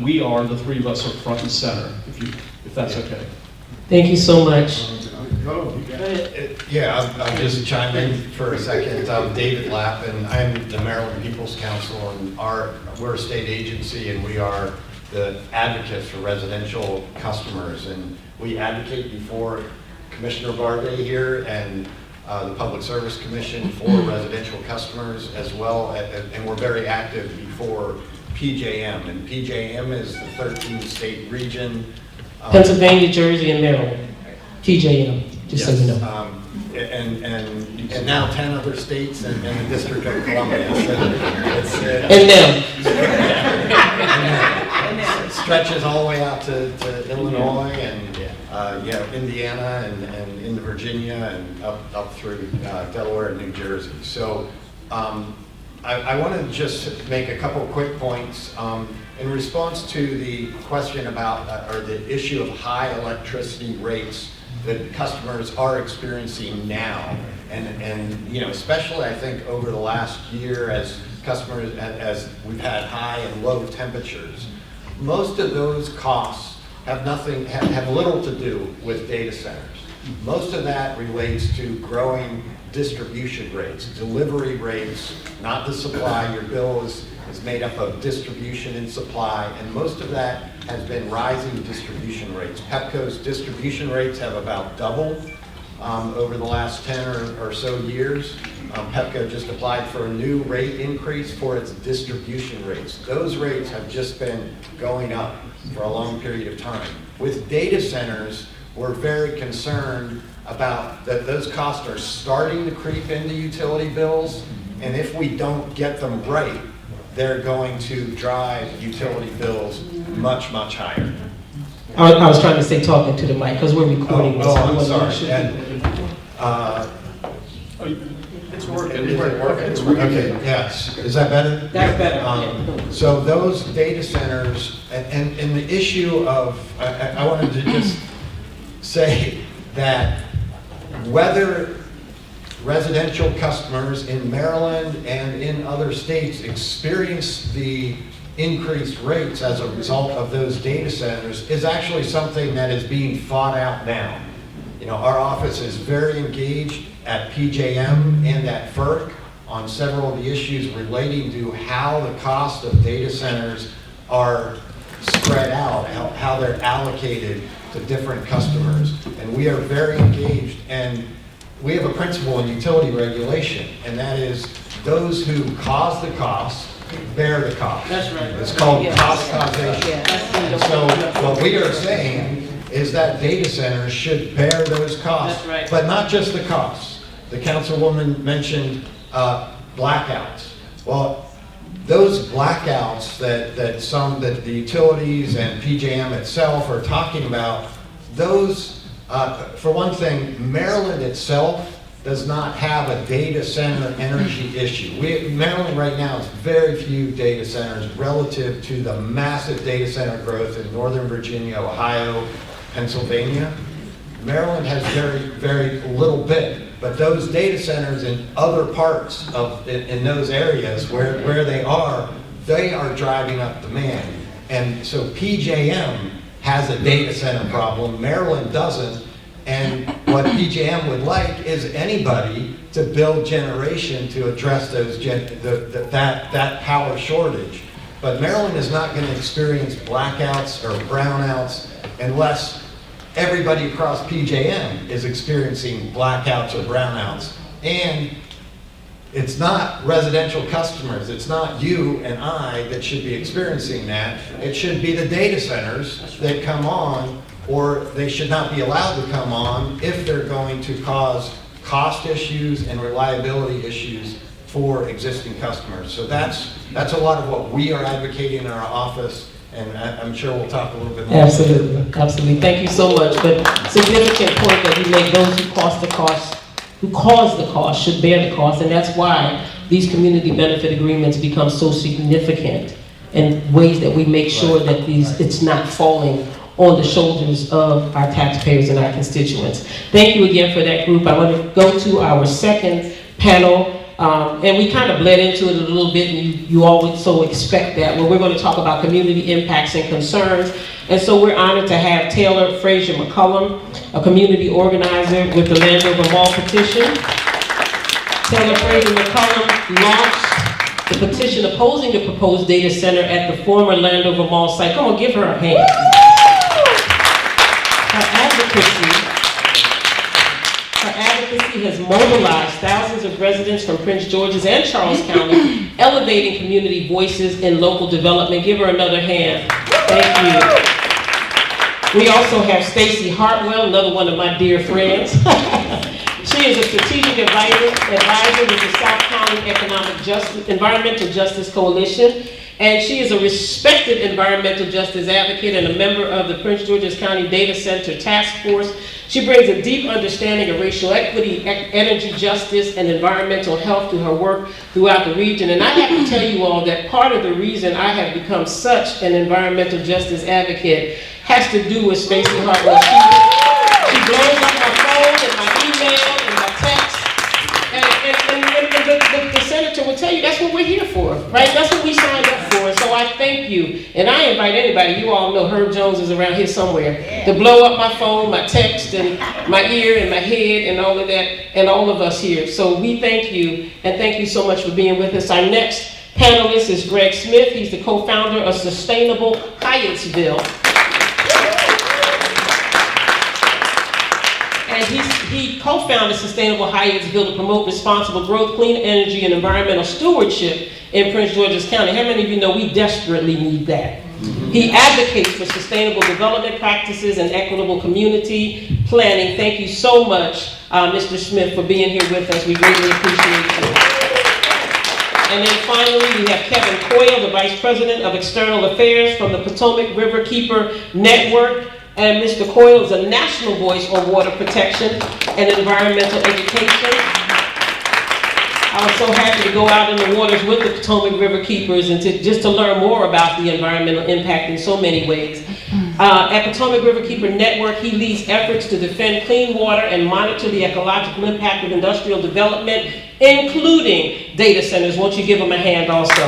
Speaker 11: we are, the three of us, are front and center, if that's okay.
Speaker 1: Thank you so much.
Speaker 12: Yeah, I'll just chime in for a second. I'm David Lapp, and I'm the Maryland People's Council, and we're a state agency, and we are the advocates for residential customers. And we advocate before Commissioner Barve here and the Public Service Commission for residential customers as well, and we're very active before PJM, and PJM is the 13th state region.
Speaker 1: Pennsylvania, Jersey, and Maryland. TJM, just so you know.
Speaker 12: And now 10 other states and the District of Columbia. So
Speaker 1: and them.
Speaker 12: It stretches all the way out to Illinois and Indiana and into Virginia and up through Delaware and New Jersey. So I want to just make a couple quick points. In response to the question about, or the issue of high electricity rates that customers are experiencing now, and especially I think over the last year as customers, as we've had high and low temperatures, most of those costs have little to do with data centers. Most of that relates to growing distribution rates, delivery rates, not the supply. Your bill is made up of distribution and supply, and most of that has been rising distribution rates. Pepco's distribution rates have about doubled over the last 10 or so years. Pepco just applied for a new rate increase for its distribution rates. Those rates have just been going up for a long period of time. With data centers, we're very concerned about that those costs are starting to creep into utility bills, and if we don't get them right, they're going to drive utility bills much, much higher.
Speaker 1: I was trying to say talking to the mic because we're recording this.
Speaker 12: I'm sorry.
Speaker 11: It's working.
Speaker 12: It's working. Okay, yes. Is that better?
Speaker 1: That's better.
Speaker 12: So those data centers, and the issue of, I wanted to just say that whether residential customers in Maryland and in other states experience the increased rates as a result of those data centers is actually something that is being fought out now. Our office is very engaged at PJM and at FERC on several of the issues relating to how the cost of data centers are spread out, how they're allocated to different customers. And we are very engaged, and we have a principle in utility regulation, and that is those who cause the cost bear the cost.
Speaker 1: That's right.
Speaker 12: It's called cost causation. What we are saying is that data centers should bear those costs.
Speaker 1: That's right.
Speaker 12: But not just the costs. The councilwoman mentioned blackouts. Well, those blackouts that the utilities and PJM itself are talking about, those, for one thing, Maryland itself does not have a data center energy issue. Maryland right now has very few data centers relative to the massive data center growth in Northern Virginia, Ohio, Pennsylvania. Maryland has very, very little bit, but those data centers in other parts in those areas where they are driving up demand. And so PJM has a data center problem, Maryland doesn't. And what PJM would like is anybody to build generation to address those that power shortage. But Maryland is not going to experience blackouts or brownouts unless everybody across PJM is experiencing blackouts or brownouts. And it's not residential customers, it's not you and I that should be experiencing that. It should be the data centers that come on, or they should not be allowed to come on if they're going to cause cost issues and reliability issues for existing customers. So that's a lot of what we are advocating in our office, and I'm sure we'll talk a little bit more.
Speaker 1: Absolutely, absolutely. Thank you so much. But significant point that you make, those who cause the cost should bear the cost, and that's why these community benefit agreements become so significant in ways that we make sure that it's not falling on the shoulders of our taxpayers and our constituents. Thank you again for that group. I want to go to our second panel. And we kind of bled into it a little bit, and you always so expect that, where we're going to talk about community impacts and concerns. And so we're honored to have Taylor Frazier McCullum, a community organizer with the Landover Mall petition. Taylor Frazier McCullum launched the petition opposing the proposed data center at the former Landover Mall site. Come on, give her a hand. Her advocacy has mobilized thousands of residents from Prince George's and Charles County, elevating community voices in local development. Give her another hand. Thank you. We also have Stacy Hartwell, another one of my dear friends. She is a strategic advisor with the South County Environmental Justice Coalition, and she is a respected environmental justice advocate and a member of the Prince George's County Data Center Task Force. She brings a deep understanding of racial equity, energy justice, and environmental health to her work throughout the region. And I have to tell you all that part of the reason I have become such an environmental justice advocate has to do with Stacy Hartwell. She blows up my phone and my email and my text. And the senator will tell you that's what we're here for, right? That's what we signed up for. So I thank you. And I invite anybody, you all know Herb Jones is around here somewhere, to blow up my phone, my text, and my ear and my head and all of that, and all of us here. So we thank you, and thank you so much for being with us. Our next panelist is Greg Smith. He's the co-founder of Sustainable Hyattsville. And he co-founded Sustainable Hyattsville to promote responsible growth, clean energy, and environmental stewardship in Prince George's County. How many of you know we desperately need that? He advocates for sustainable development practices and equitable community planning. Thank you so much, Mr. Smith, for being here with us. We greatly appreciate you. And then finally, we have Kevin Coyle, the Vice President of External Affairs from the Potomac Riverkeeper Network. And Mr. Coyle is a national voice on water protection and environmental education. I was so happy to go out in the waters with the Potomac River Keepers and just to learn more about the environmental impact in so many ways. At Potomac River Keeper Network, he leads efforts to defend clean water and monitor the ecological impact of industrial development, including data centers. Won't you give him a hand also?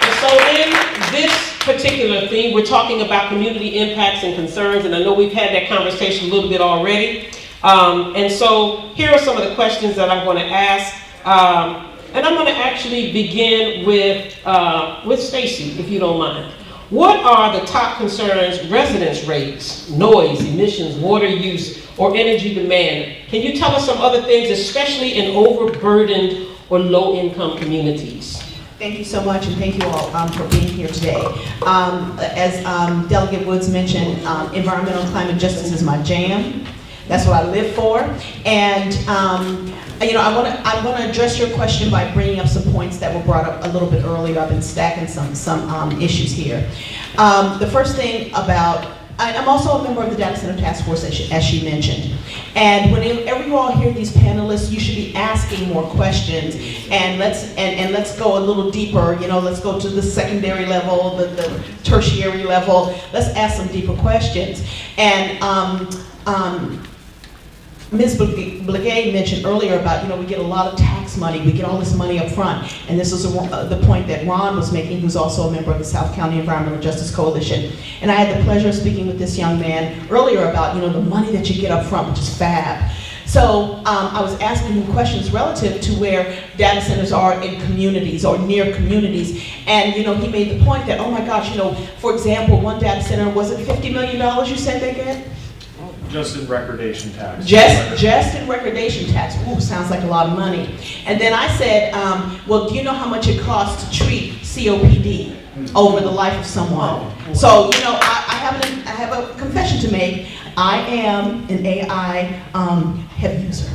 Speaker 1: And so in this particular theme, we're talking about community impacts and concerns, and I know we've had that conversation a little bit already. And so here are some of the questions that I'm going to ask. And I'm going to actually begin with Stacy, if you don't mind. What are the top concerns residents raise? Noise, emissions, water use, or energy demand? Can you tell us some other things, especially in overburdened or low-income communities?
Speaker 13: Thank you so much, and thank you all for being here today. As Delegate Woods mentioned, environmental and climate justice is my jam. That's what I live for. And I want to address your question by bringing up some points that were brought up a little bit earlier. I've been stacking some issues here. The first thing about, I'm also a member of the Data Center Task Force, as she mentioned. And whenever you all hear these panelists, you should be asking more questions. And let's go a little deeper. Let's go to the secondary level, the tertiary level. Let's ask some deeper questions. And Ms. Blagay mentioned earlier about, we get a lot of tax money, we get all this money up front. And this is the point that Ron was making, who's also a member of the South County Environmental Justice Coalition. And I had the pleasure of speaking with this young man earlier about, the money that you get up front, which is fab. So I was asking him questions relative to where data centers are in communities or near communities. And he made the point that, oh my gosh, for example, one data center, was it $50 million you said they get?
Speaker 3: Just in recordation tax.
Speaker 13: Just in recordation tax. Ooh, sounds like a lot of money. And then I said, well, do you know how much it costs to treat COPD over the life of someone? So, I have a confession to make. I am an AI heavy user.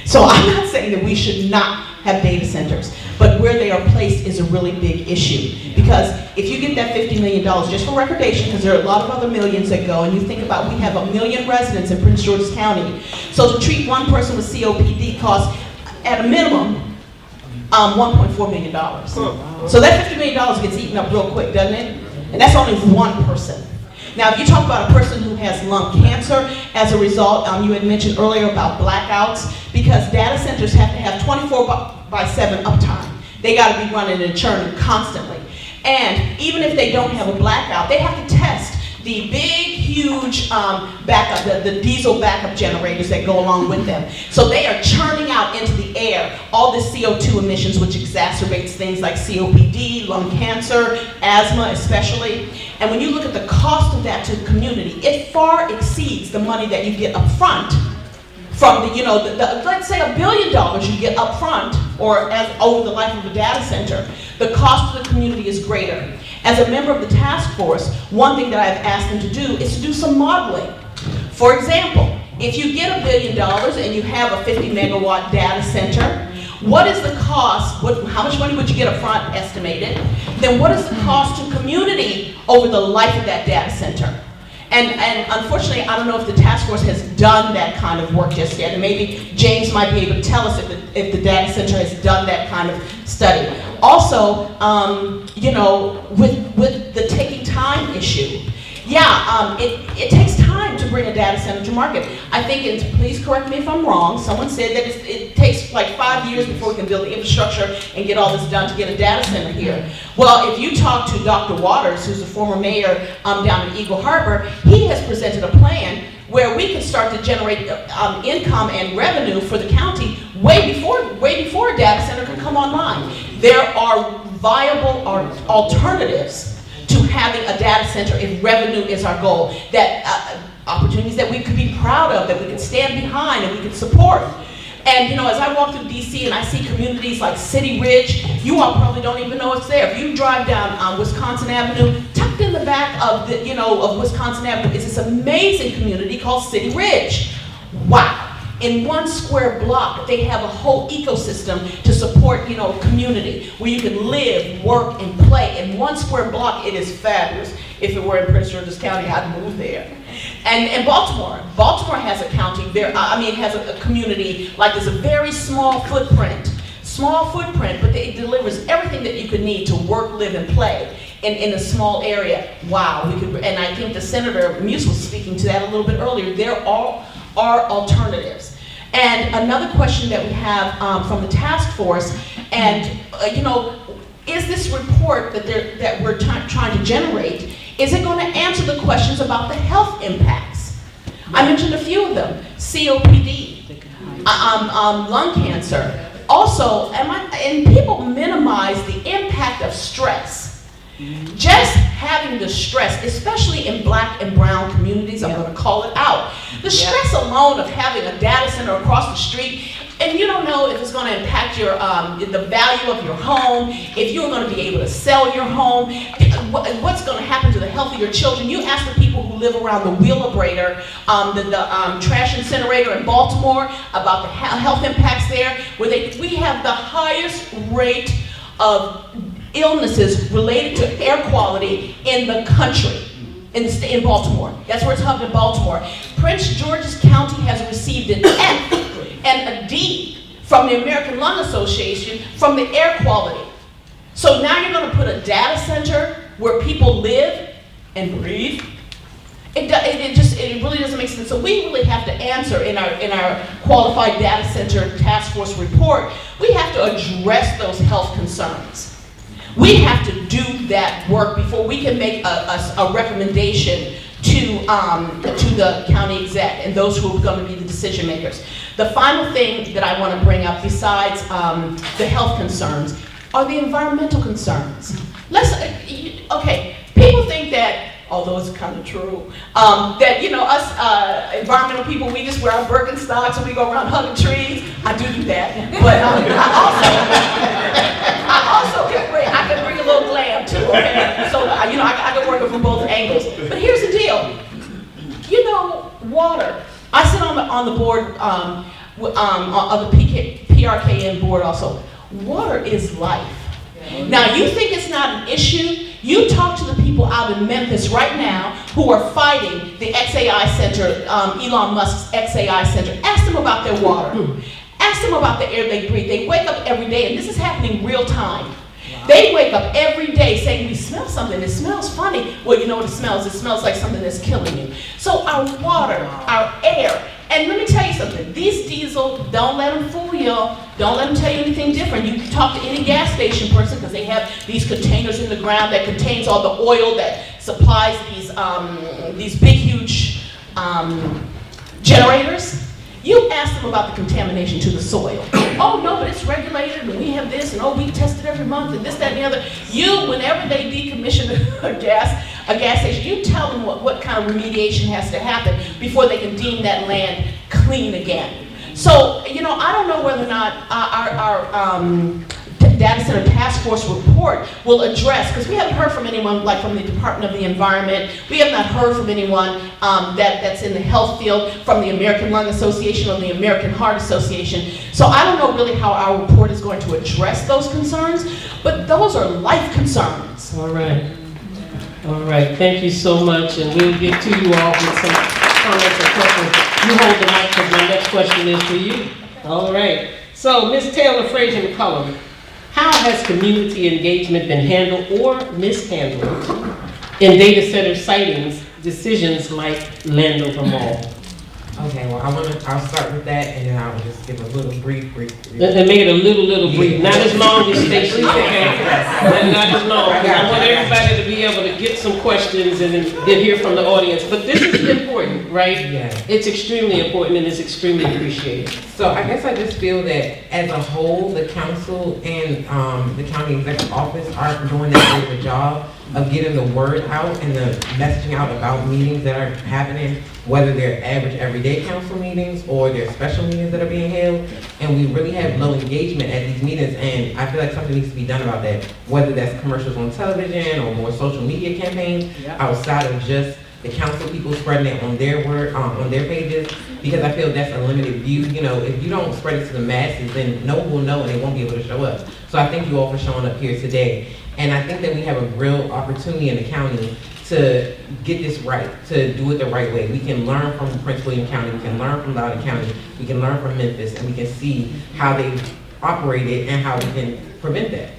Speaker 13: So I'm not saying that we should not have data centers, but where they are placed is a really big issue. Because if you get that $50 million just for recordation, because there are a lot of other millions that go, and you think about, we have 1 million residents in Prince George's County. So to treat one person with COPD costs, at a minimum, $1.4 million. So that $50 million gets eaten up real quick, doesn't it? And that's only one person. Now, if you talk about a person who has lung cancer, as a result, you had mentioned earlier about blackouts, because data centers have to have 24/7 uptime. They got to be running and churning constantly. And even if they don't have a blackout, they have to test the big, huge backup, the diesel backup generators that go along with them. So they are churning out into the air all this CO2 emissions, which exacerbates things like COPD, lung cancer, asthma especially. And when you look at the cost of that to the community, it far exceeds the money that you get up front from let's say $1 billion you get up front or over the life of a data center. The cost to the community is greater. As a member of the task force, one thing that I've asked them to do is to do some modeling. For example, if you get $1 billion and you have a 50 megawatt data center, what is the cost, how much money would you get up front estimated? Then what is the cost to community over the life of that data center? And unfortunately, I don't know if the task force has done that kind of work just yet. And maybe James might be able to tell us if the data center has done that kind of study. Also, with the taking time issue, it takes time to bring a data center to market. I think, please correct me if I'm wrong, someone said that it takes like 5 years before we can build the infrastructure and get all this done to get a data center here. Well, if you talk to Dr. Waters, who's the former mayor down in Eagle Harbor, he has presented a plan where we can start to generate income and revenue for the county way before a data center can come online. There are viable alternatives to having a data center if revenue is our goal, that opportunities that we could be proud of, that we could stand behind and we could support. And as I walk through DC and I see communities like City Ridge, you all probably don't even know it's there. If you drive down Wisconsin Avenue, tucked in the back of of Wisconsin Avenue is this amazing community called City Ridge. Wow. In 1 square block, they have a whole ecosystem to support, community where you can live, work, and play. In 1 square block, it is fabulous. If it were in Prince George's County, I'd move there. And Baltimore has a county there. It has a community like this, a very small footprint, but it delivers everything that you could need to work, live, and play in a small area. Wow, and I think the Senator Muse was speaking to that a little bit earlier. There are alternatives. And another question that we have from the task force, and is this report that we're trying to generate, is it going to answer the questions about the health impacts? I mentioned a few of them: COPD, lung cancer. Also, and people minimize the impact of stress. Just having the stress, especially in Black and brown communities, I'm going to call it out. The stress alone of having a data center across the street, and you don't know if it's going to impact your the value of your home, if you're going to be able to sell your home, what's going to happen to the health of your children. You ask the people who live around the Wheelabrator, the trash incinerator in Baltimore, about the health impacts there, where we have the highest rate of illnesses related to air quality in the country. In Baltimore. That's where it's happening in Baltimore. Prince George's County has received an F and a D from the American Lung Association from the air quality. So now you're going to put a data center where people live and breathe. It really doesn't make sense. So we really have to answer in our qualified data center task force report. We have to address those health concerns. We have to do that work before we can make a recommendation to the county exec and those who are going to be the decision makers. The final thing that I want to bring up, besides the health concerns, are the environmental concerns. Okay, people think that, although it's kind of true, that us environmental people, we just wear our Birkenstocks and we go around hugging trees. I do that, but I can bring a little glam too. Okay, so I can work it from both angles. But here's the deal. Water. I sit on the board of the PRKN board also. Water is life. Now you think it's not an issue? You talk to the people out in Memphis right now who are fighting the XAI Center, Elon Musk's XAI Center. Ask them about their water. Ask them about the air they breathe. They wake up every day, and this is happening real time. Wow. They wake up every day saying, we smell something, it smells funny. Well, you know what it smells? It smells like something that's killing you. So our water, our air, and let me tell you something, these diesel, don't let them fool y'all. Don't let them tell you anything different. You can talk to any gas station person because they have these containers in the ground that contains all the oil that supplies these big, huge generators. You ask them about the contamination to the soil. Oh no, but it's regulated and we have this and we test it every month and this, that, and the other. Whenever they decommission a gas station, you tell them what kind of remediation has to happen before they can deem that land clean again. So, I don't know whether or not our data center task force report will address, because we haven't heard from anyone like from the Department of the Environment. We have not heard from anyone that's in the health field, from the American Lung Association or the American Heart Association. So I don't know really how our report is going to address those concerns, but those are life concerns.
Speaker 1: All right. Thank you so much, and we'll get to you all with some comments and questions. You hold the mic because my next question is for you. All right. So, Ms. Taylor Frazier McCullum, how has community engagement been handled or mishandled in data center sightings, decisions like land over mall?
Speaker 14: Okay, well, I'll start with that, and then I'll just give a little brief.
Speaker 1: And make it a little brief, not as long as Stacy, okay? Not as long. I want everybody to be able to get some questions and then hear from the audience. But this is important, right?
Speaker 14: Yeah.
Speaker 1: It's extremely important and it's extremely appreciated.
Speaker 14: So I guess I just feel that as a whole, the council and the county executive office aren't doing that great of a job of getting the word out and the messaging out about meetings that are happening, whether they're average everyday council meetings or they're special meetings that are being held. And we really have low engagement at these meetings, and I feel like something needs to be done about that, whether that's commercials on television or more social media campaigns outside of just the council people spreading it on their on their pages, because I feel that's a limited view. If you don't spread it to the masses, then no one will know and they won't be able to show up. So I thank you all for showing up here today. And I think that we have a real opportunity in the county to get this right, to do it the right way. We can learn from Prince William County, we can learn from Loudoun County, we can learn from Memphis, and we can see how they've operated and how we can prevent that.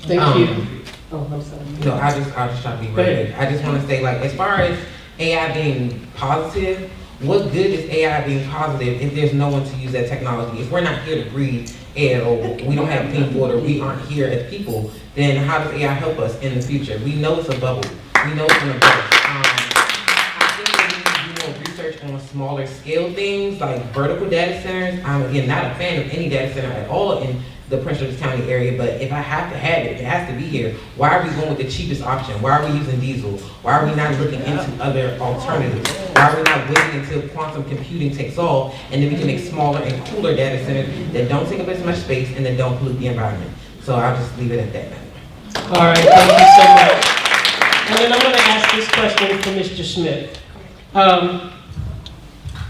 Speaker 1: Thank you. Oh, I'm sorry.
Speaker 14: No, I'll just try to be right. I just want to say, as far as AI being positive, what good is AI being positive if there's no one to use that technology? If we're not here to breathe air, or we don't have clean water, we aren't here as people, then how does AI help us in the future? We know it's a bubble. We know it's in a bubble. I think that we need to do more research on smaller scale things like vertical data centers. I'm again not a fan of any data center at all in the Prince George's County area, but if I have to have it, it has to be here. Why are we going with the cheapest option? Why are we using diesel? Why are we not looking into other alternatives? Why are we not waiting until quantum computing takes off and then we can make smaller and cooler data centers that don't take up as much space and that don't pollute the environment? So I'll just leave it at that now.
Speaker 1: All right, thank you so much. And then I'm going to ask this question for Mr. Smith.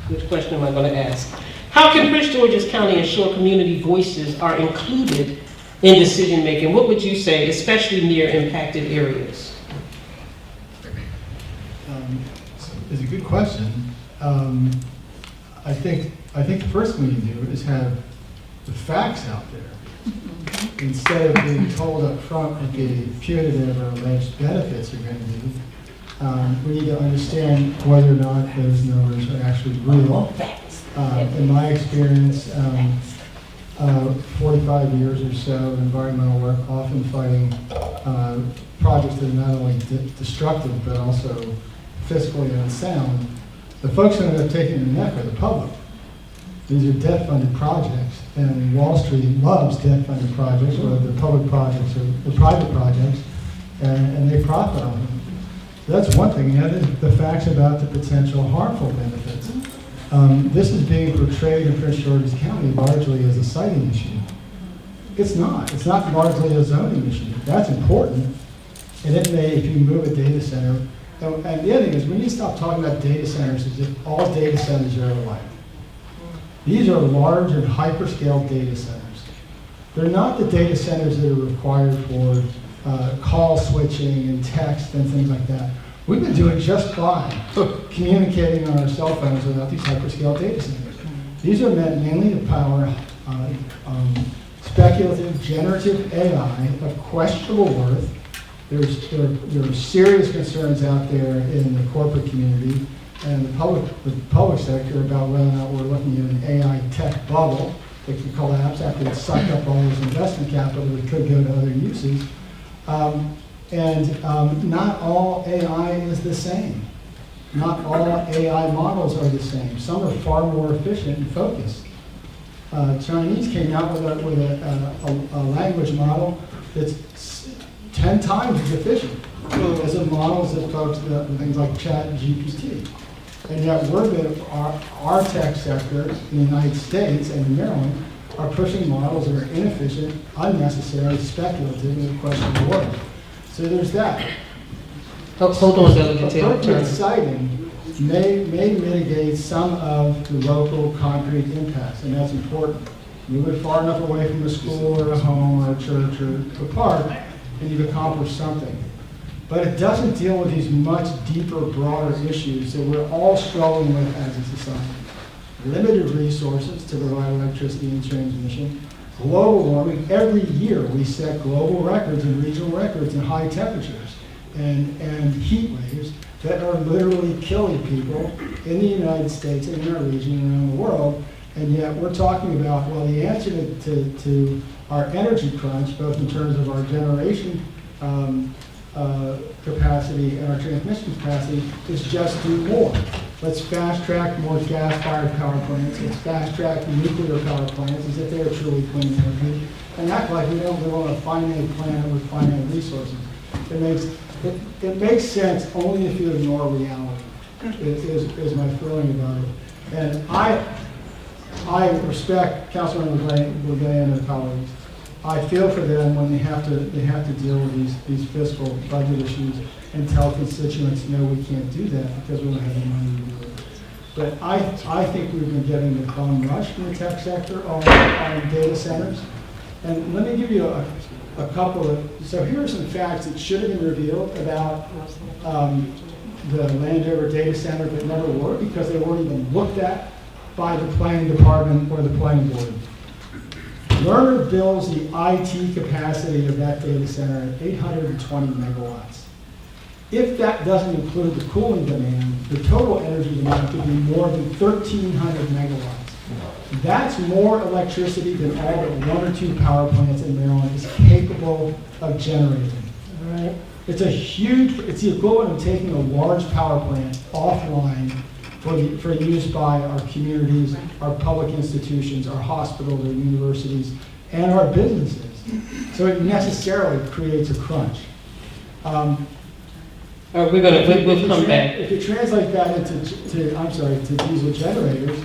Speaker 1: Which question am I going to ask? How can Prince George's County ensure community voices are included in decision making? What would you say, especially near impacted areas?
Speaker 15: It's a good question. I think the first thing you do is have the facts out there. Instead of being told up front what the punitive or alleged benefits are going to be, we need to understand whether or not those numbers are actually real. In my experience, 45 years or so of environmental work, often fighting projects that are not only destructive but also fiscally unsound, the folks who end up taking the neck are the public. These are debt-funded projects, and Wall Street loves debt-funded projects, whether they're public projects or the private projects, and they profit on them. So that's one thing. The other is the facts about the potential harmful benefits. This is being portrayed in Prince George's County largely as a siting issue. It's not. It's not largely a zoning issue. That's important, and it may, if you move a data center. And the other thing is, we need to stop talking about data centers as if all data centers are alike. These are large and hyperscale data centers. They're not the data centers that are required for call switching and text and things like that. We've been doing just fine communicating on our cell phones without these hyperscale data centers. These are meant mainly to power speculative, generative AI of questionable worth. There are serious concerns out there in the corporate community and the public sector about whether or not we're looking at an AI tech bubble that could collapse after it sucked up all this investment capital that could go to other uses. Not all AI is the same. Not all AI models are the same. Some are far more efficient and focused. Chinese came out with a language model that's 10 times as efficient as the models that folks, things like ChatGPT. And yet our tech sector in the United States and in Maryland are pushing models that are inefficient, unnecessary, speculative, and questionable worth. So there's that.
Speaker 1: Hold on, Delegate Taylor.
Speaker 15: Appropriate siting may mitigate some of the local concrete impacts, and that's important. Move it far enough away from a school or a home or a church or a park, and you've accomplished something. But it doesn't deal with these much deeper, broader issues that we're all struggling with as a society. Limited resources to provide electricity and transmission. Global warming. Every year we set global records and regional records in high temperatures and heat waves that are literally killing people in the United States and in our region and around the world. And yet we're talking about, well, the answer to our energy crunch, both in terms of our generation capacity and our transmission capacity, is just do more. Let's fast track more gas-fired power plants. Let's fast track nuclear power plants as if they are truly clean energy, and act like we don't live on a finite planet with finite resources. It makes sense only if you ignore reality. Is my feeling about it. And I respect Councilman LeGay and her colleagues. I feel for them when they have to deal with these fiscal budget issues and tell constituents, no, we can't do that because we don't have the money to do it. But I think we've been getting the bum rush from the tech sector on data centers. And let me give you a couple of, so here are some facts that should have been revealed about the Landover data center that never were because they weren't even looked at by the planning department or the planning board. Lerner bills the IT capacity of that data center at 820 megawatts. If that doesn't include the cooling demand, the total energy demand could be more than 1,300 megawatts. That's more electricity than all but 1 or 2 power plants in Maryland is capable of generating. All right? It's the equivalent of taking a large power plant offline for use by our communities, our public institutions, our hospitals, our universities, and our businesses. So it necessarily creates a crunch.
Speaker 1: We'll come back.
Speaker 15: If you translate that into diesel generators,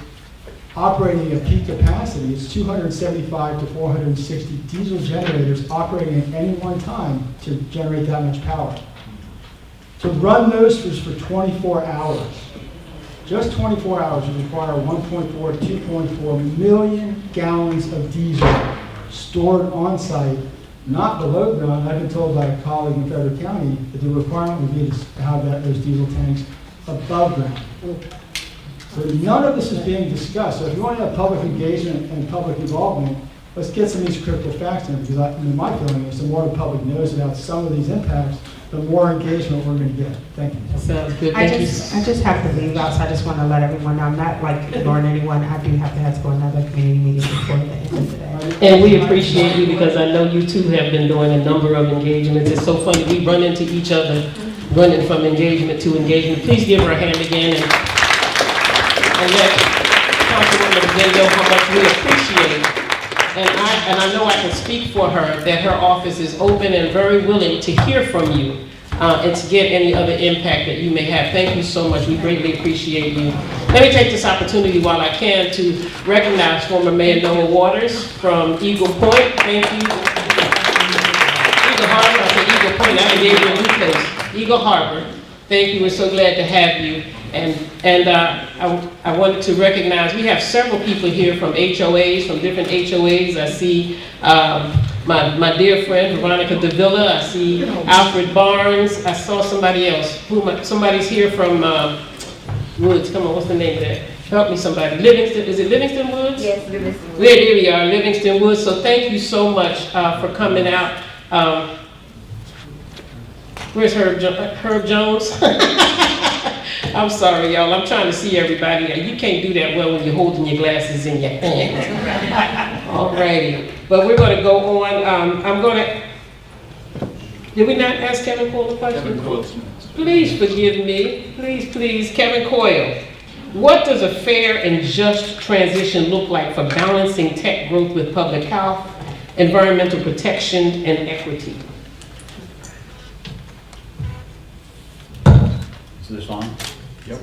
Speaker 15: operating at peak capacity is 275 to 460 diesel generators operating at any one time to generate that much power. To run those for 24 hours, just 24 hours would require 1.4 to 2.4 million gallons of diesel stored on site, not below ground. I've been told by a colleague in Federal County that the requirement would be to have those diesel tanks above ground. So none of this is being discussed. So if you want to have public engagement and public involvement, let's get some of these critical facts in, because my feeling is the more the public knows about some of these impacts, the more engagement we're going to get. Thank you.
Speaker 1: Sounds good.
Speaker 5: I just have to leave out, so I just want to let everyone know, I'm not like ignoring anyone. I do have to head to another community meeting before the end of today.
Speaker 1: And we appreciate you because I know you too have been doing a number of engagements. It's so funny, we run into each other, running from engagement to engagement. Please give her a hand again and let Councilwoman J know how much we appreciate. And I know I can speak for her that her office is open and very willing to hear from you and to get any other impact that you may have. Thank you so much. We greatly appreciate you. Let me take this opportunity while I can to recognize former Mayor Noah Waters from Eagle Point. Thank you. Eagle Harbor, I said Eagle Point, I gave you a new place. Eagle Harbor. Thank you, we're so glad to have you. And I wanted to recognize, we have several people here from HOAs, from different HOAs. I see my dear friend Veronica Davila. I see Alfred Barnes. I saw somebody else. Somebody's here from Woods. Come on, what's the name of that? Help me somebody. Livingston, is it Livingston Woods?
Speaker 16: Yes, Livingston Woods.
Speaker 1: There we are, Livingston Woods. So thank you so much for coming out. Where's Herb Jones? I'm sorry, y'all. I'm trying to see everybody. You can't do that well when you're holding your glasses in your hand. All righty. But we're going to go on. I'm going to... Did we not ask Kevin Coyle a question?
Speaker 11: Kevin Coyle.
Speaker 1: Please forgive me. Please. Kevin Coyle. What does a fair and just transition look like for balancing tech growth with public health, environmental protection, and equity?
Speaker 17: Is this on?
Speaker 11: Yep.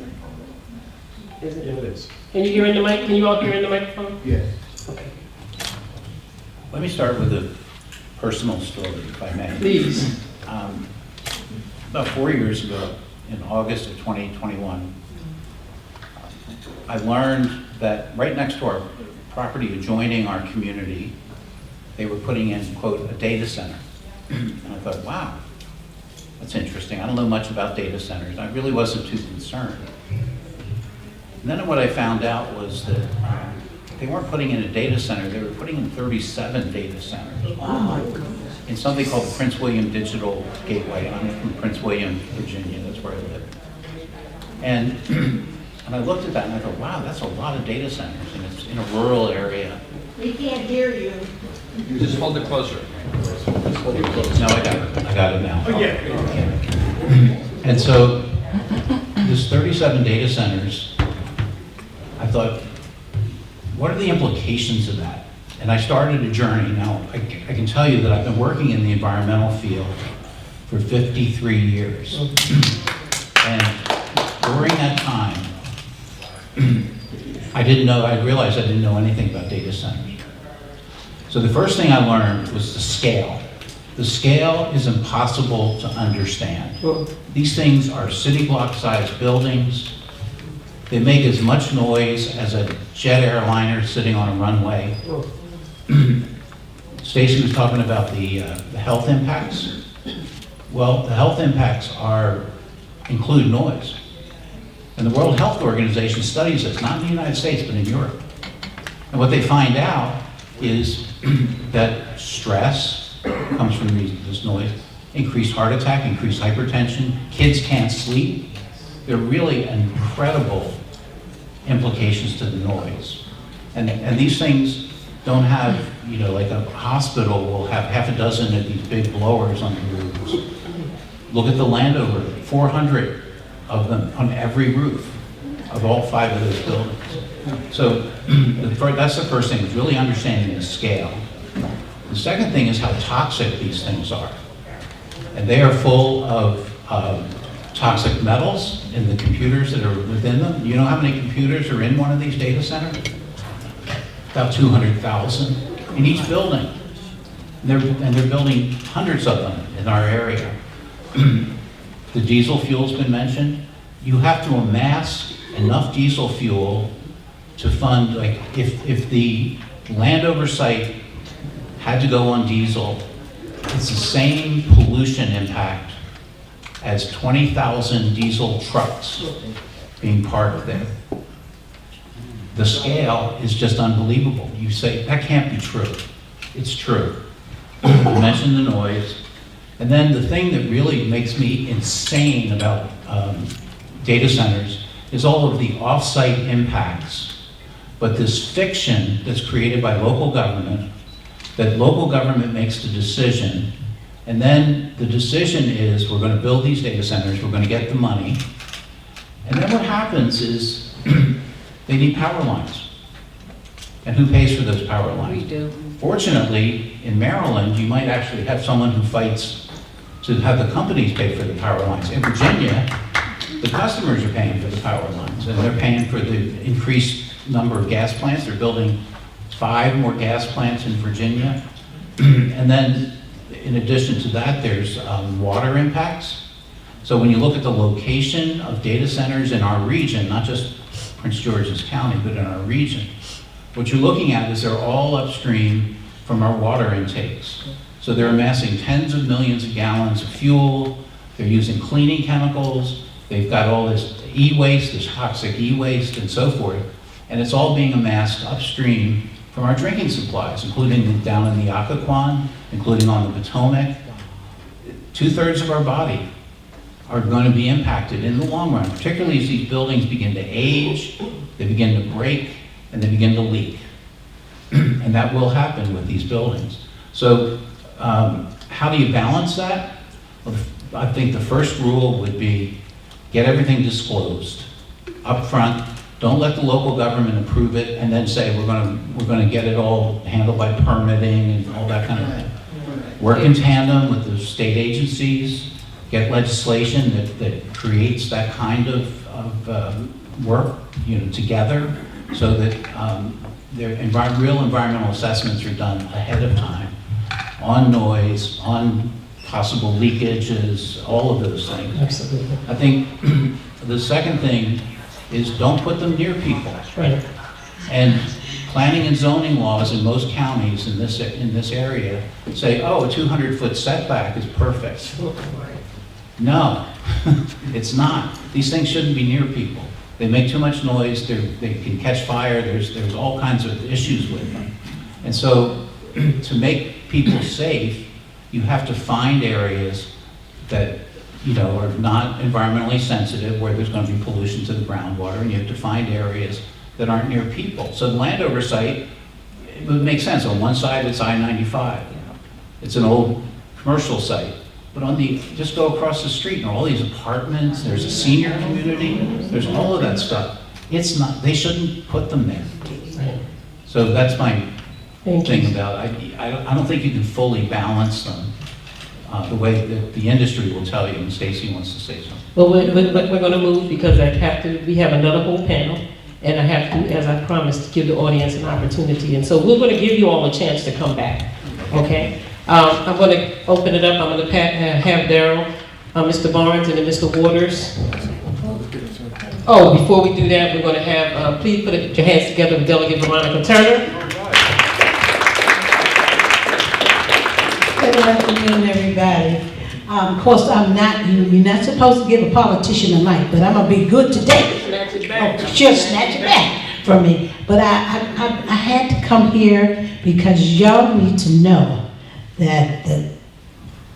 Speaker 1: Is it?
Speaker 11: It is.
Speaker 1: Can you hear in the mic? Can you all hear in the microphone?
Speaker 17: Yes.
Speaker 1: Okay.
Speaker 17: Let me start with a personal story, if I may.
Speaker 1: Please.
Speaker 17: About 4 years ago, in August of 2021, I learned that right next to our property adjoining our community, they were putting in, quote, a data center. And I thought, wow, that's interesting. I don't know much about data centers. I really wasn't too concerned. And then what I found out was that they weren't putting in a data center, they were putting in 37 data centers. Wow. In something called the Prince William Digital Gateway. I'm from Prince William, Virginia, that's where I live. And I looked at that and I thought, wow, that's a lot of data centers, and it's in a rural area.
Speaker 7: We can't hear you.
Speaker 6: Just hold it closer.
Speaker 17: No, I got it now.
Speaker 11: Oh, yeah.
Speaker 17: And so, this 37 data centers, I thought, what are the implications of that? And I started a journey. Now, I can tell you that I've been working in the environmental field for 53 years. And during that time, I realized I didn't know anything about data centers. So the first thing I learned was the scale. The scale is impossible to understand. These things are city block sized buildings. They make as much noise as a jet airliner sitting on a runway. Stacy was talking about the health impacts. Well, the health impacts include noise. And the World Health Organization studies this, not in the United States, but in Europe. And what they find out is that stress comes from this noise, increased heart attack, increased hypertension, kids can't sleep. There are really incredible implications to the noise. And these things don't have, like a hospital will have half a dozen of these big blowers on the roofs. Look at the Landover, 400 of them on every roof. of all 5 of those buildings. So that's the first thing, is really understanding the scale. The second thing is how toxic these things are. And they are full of toxic metals in the computers that are within them. You know how many computers are in one of these data centers? About 200,000 in each building. And they're building hundreds of them in our area. The diesel fuel's been mentioned. You have to amass enough diesel fuel to fund, like, if the Landover site had to go on diesel, it's the same pollution impact as 20,000 diesel trucks being parked there. The scale is just unbelievable. You say, that can't be true. It's true. You mentioned the noise. And then the thing that really makes me insane about data centers is all of the off-site impacts. But this fiction that's created by local government, that local government makes the decision, and then the decision is, we're going to build these data centers, we're going to get the money, and then what happens is they need power lines. And who pays for those power lines?
Speaker 1: We do.
Speaker 17: Fortunately, in Maryland, you might actually have someone who fights to have the companies pay for the power lines. In Virginia, the customers are paying for the power lines, and they're paying for the increased number of gas plants. They're building 5 more gas plants in Virginia. And then, in addition to that, there's water impacts. So when you look at the location of data centers in our region, not just Prince George's County, but in our region, what you're looking at is they're all upstream from our water intakes. So they're amassing tens of millions of gallons of fuel, they're using cleaning chemicals, they've got all this e-waste, this toxic e-waste and so forth, and it's all being amassed upstream from our drinking supplies, including down in the Occoquan, including on the Potomac. 2/3 of our body are going to be impacted in the long run, particularly as these buildings begin to age, they begin to break, and they begin to leak. And that will happen with these buildings. So how do you balance that? Well, I think the first rule would be get everything disclosed up front. Don't let the local government approve it and then say we're going to get it all handled by permitting and all that kind of thing. Work in tandem with the state agencies, get legislation that creates that kind of work, together, so that real environmental assessments are done ahead of time on noise, on possible leakages, all of those things.
Speaker 1: Absolutely.
Speaker 17: I think the second thing is don't put them near people.
Speaker 1: Right.
Speaker 17: And planning and zoning laws in most counties in this area say, oh, a 200-foot setback is perfect. No, it's not. These things shouldn't be near people. They make too much noise, they can catch fire, there's all kinds of issues with them. And so to make people safe, you have to find areas that are not environmentally sensitive, where there's going to be pollution to the groundwater, and you have to find areas that aren't near people. So the Landover site, it would make sense. On one side, it's I-95. It's an old commercial site. But just go across the street, and all these apartments, there's a senior community, there's all of that stuff. They shouldn't put them there. So that's my thing about it. I don't think you can fully balance them the way that the industry will tell you, and Stacy wants to say something.
Speaker 1: Well, we're going to move because we have another whole panel, and I have to, as I promised, give the audience an opportunity. And so we're going to give you all a chance to come back, okay? I'm going to open it up. I'm going to have Daryl, Mr. Barnes, and then Mr. Waters. Oh, before we do that, we're going to have, please put your hands together with Delegate Veronica Turner.
Speaker 16: Good afternoon, everybody. Of course, you're not supposed to give a politician a mic, but I'm going to be good today.
Speaker 1: Snatch it back.
Speaker 16: She'll snatch it back from me. But I had to come here because y'all need to know that the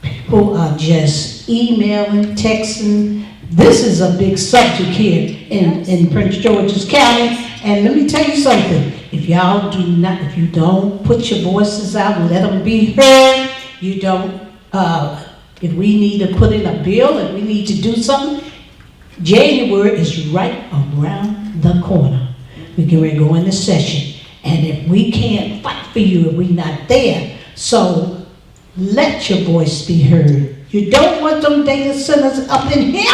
Speaker 16: people are just emailing, texting. This is a big subject here in Prince George's County. And let me tell you something. If you don't put your voices out and let them be heard, if we need to put in a bill and we need to do something, January is right around the corner. We can go into session. And if we can't fight for you if we're not there, so let your voice be heard. You don't want them data centers up in here?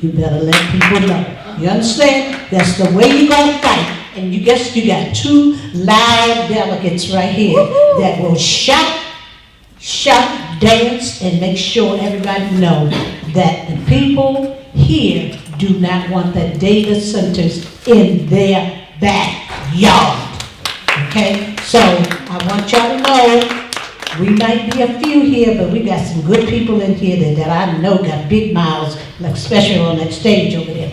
Speaker 16: You better let people know. You understand? That's the way you're gonna fight. And you guess you got two loud delegates right here that will shout, dance, and make sure everybody knows that the people here do not want the data centers in their backyard. Okay? So I want y'all to know, we might be a few here, but we got some good people in here that I know got big mouths, like especially on that stage over there,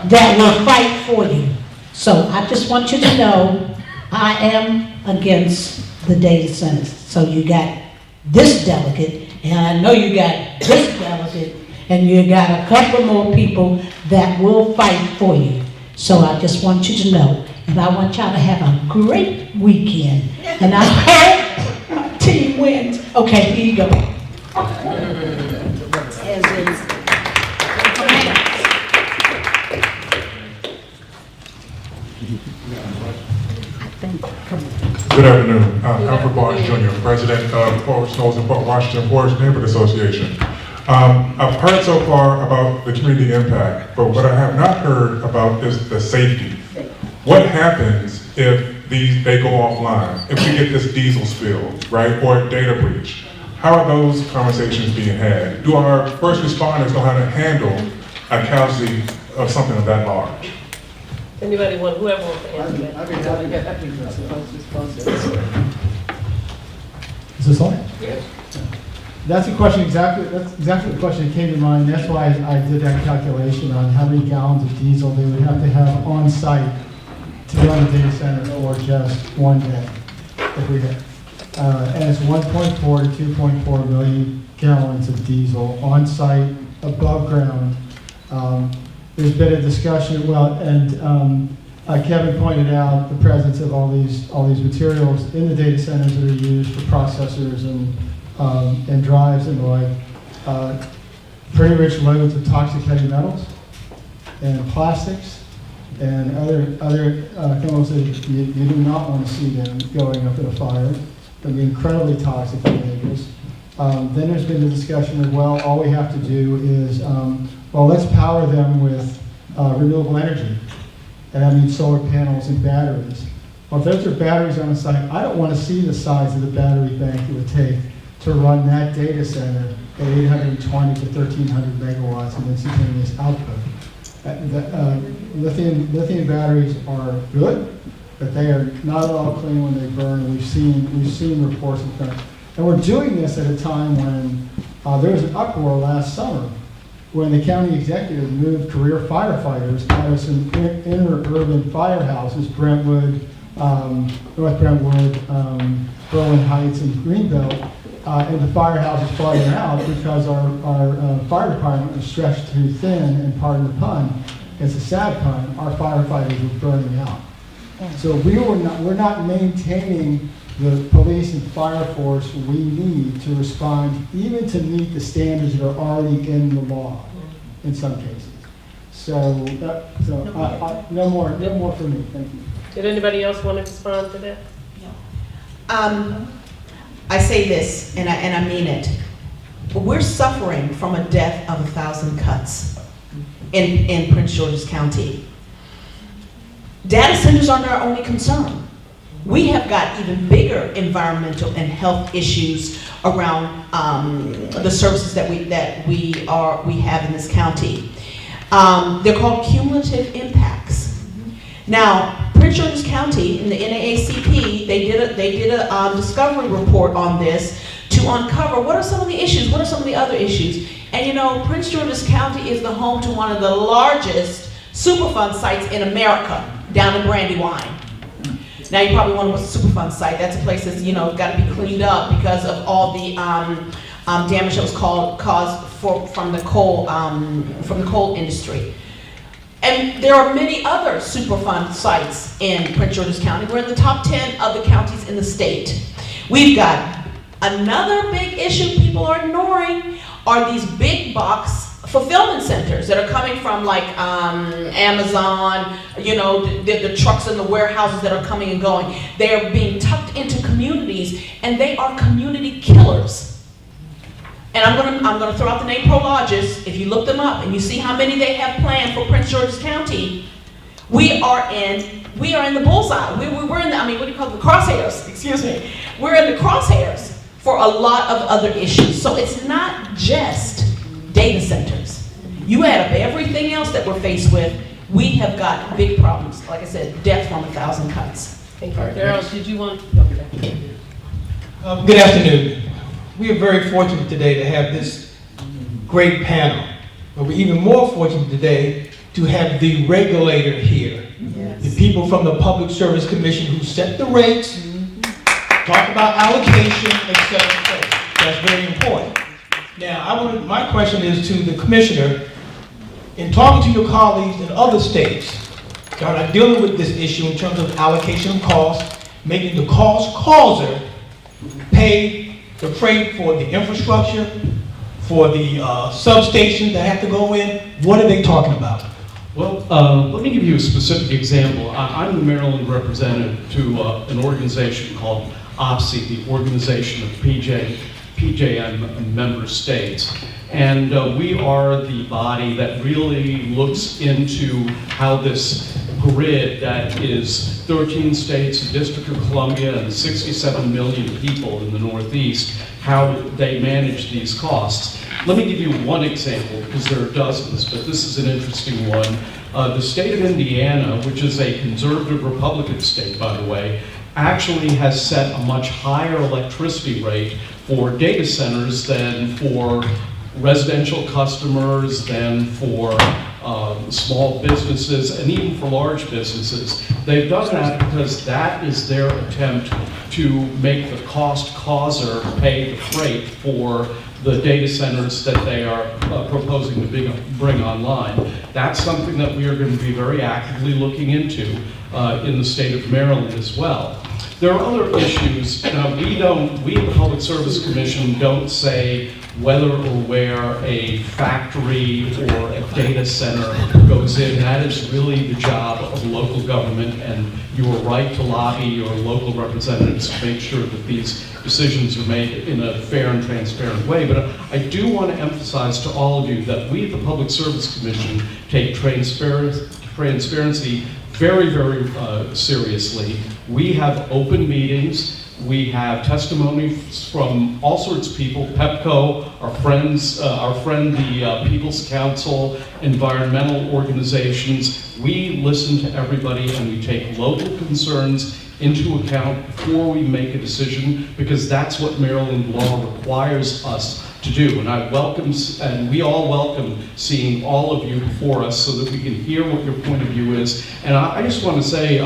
Speaker 16: that will fight for you. So I just want you to know, I am against the data centers. So you got this delegate, and I know you got this delegate, and you got a couple more people that will fight for you. So I just want you to know, and I want y'all to have a great weekend. And I hope our team wins. Okay, here you go.
Speaker 18: Good afternoon. Alfred Barton Jr., President of Forest Hills and Port Washington Forest Neighborhood Association. I've heard so far about the community impact, but what I have not heard about is the safety. What happens if they go offline, if we get this diesel spill, right, or a data breach? How are those conversations being had? Do our first responders know how to handle a casualty of something of that large?
Speaker 1: Anybody want, whoever wants to answer that?
Speaker 15: Is this on?
Speaker 1: Yes.
Speaker 15: That's a question exactly the question that came to mind. That's why I did that calculation on how many gallons of diesel they would have to have on site to run a data center for just one day. If we had, and it's 1.4 to 2.4 million gallons of diesel on site, above ground. There's been a discussion, Kevin pointed out the presence of all these materials in the data centers that are used for processors and drives and the like. Pretty rich loads of toxic heavy metals and plastics and other chemicals that you do not want to see them going up in a fire. They'll be incredibly toxic for neighbors. Then there's been the discussion of, well, all we have to do is, let's power them with renewable energy. And that means solar panels and batteries. Well, if those are batteries on the site, I don't want to see the size of the battery bank it would take to run that data center at 820 to 1,300 megawatts of instantaneous output. Lithium batteries are good, but they are not at all clean when they burn. And we've seen reports of that. And we're doing this at a time when there was an uproar last summer when the county executive moved career firefighters out of some inner urban firehouses, Brentwood, North Brentwood, Berlin Heights, and Greenbelt, into firehouses farther out because our fire department was stretched too thin, and pardon the pun, it's a sad pun, our firefighters were burning out. So we're not maintaining the police and fire force we need to respond, even to meet the standards that are already in the law, in some cases. No more for me. Thank you.
Speaker 1: Did anybody else want to respond to that?
Speaker 13: I say this, and I mean it. We're suffering from a death of 1,000 cuts in Prince George's County. Data centers aren't our only concern. We have got even bigger environmental and health issues around the services that we have in this county. They're called cumulative impacts. Now, Prince George's County in the NAACP, they did a discovery report on this to uncover what are some of the issues, what are some of the other issues. And you know, Prince George's County is the home to one of the largest Superfund sites in America, down in Brandywine. Now you probably wonder what's a Superfund site. That's a place that's, got to be cleaned up because of all the damage that was caused from the coal industry. And there are many other Superfund sites in Prince George's County. We're in the top 10 of the counties in the state. We've got another big issue people are ignoring are these big box fulfillment centers that are coming from like Amazon, you know, the trucks in the warehouses that are coming and going. They are being tucked into communities, and they are community killers. And I'm gonna throw out the name Prologis. If you look them up and you see how many they have planned for Prince George's County, we are in the bullseye. We're in the, I mean, what do you call it, the crosshairs, excuse me. We're in the crosshairs for a lot of other issues. So it's not just data centers. You add up everything else that we're faced with, we have got big problems. Like I said, death from 1,000 cuts.
Speaker 1: Thank you. Darryl, did you want?
Speaker 19: Good afternoon. We are very fortunate today to have this great panel. But we're even more fortunate today to have the regulator here. Yes. The people from the Public Service Commission who set the rates, talk about allocation, etc. That's very important. Now, my question is to the commissioner. In talking to your colleagues in other states that are dealing with this issue in terms of allocation of costs, making the cost causer pay the freight for the infrastructure, for the substations that have to go in, what are they talking about?
Speaker 11: Well, let me give you a specific example. I'm the Maryland representative to an organization called OPSI, the Organization of PJM member states. And we are the body that really looks into how this grid that is 13 states, the District of Columbia, and 67 million people in the Northeast, how they manage these costs. Let me give you one example, because there are dozens, but this is an interesting one. The state of Indiana, which is a conservative Republican state, by the way, actually has set a much higher electricity rate for data centers than for residential customers, than for small businesses, and even for large businesses. They've done that because that is their attempt to make the cost causer pay the freight for the data centers that they are proposing to bring online. That's something that we are going to be very actively looking into in the state of Maryland as well. There are other issues. Now, we at the Public Service Commission don't say whether or where a factory or a data center goes in. That is really the job of local government, and you are right to lobby your local representatives to make sure that these decisions are made in a fair and transparent way. But I do want to emphasize to all of you that we at the Public Service Commission take transparency very, very seriously. We have open meetings. We have testimonies from all sorts of people, PEPCO, our friend the People's Council, environmental organizations. We listen to everybody and we take local concerns into account before we make a decision, because that's what Maryland law requires us to do. And we all welcome seeing all of you before us so that we can hear what your point of view is. And I just want to say,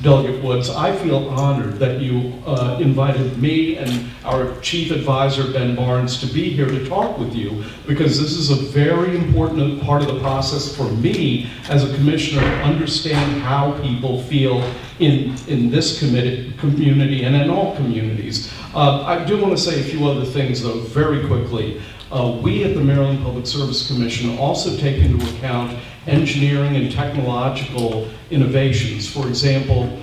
Speaker 11: Delegate Woods, I feel honored that you invited me and our Chief Advisor, Ben Barnes, to be here to talk with you, because this is a very important part of the process for me as a commissioner to understand how people feel in this community and in all communities. I do want to say a few other things, though, very quickly. We at the Maryland Public Service Commission also take into account engineering and technological innovations. For example,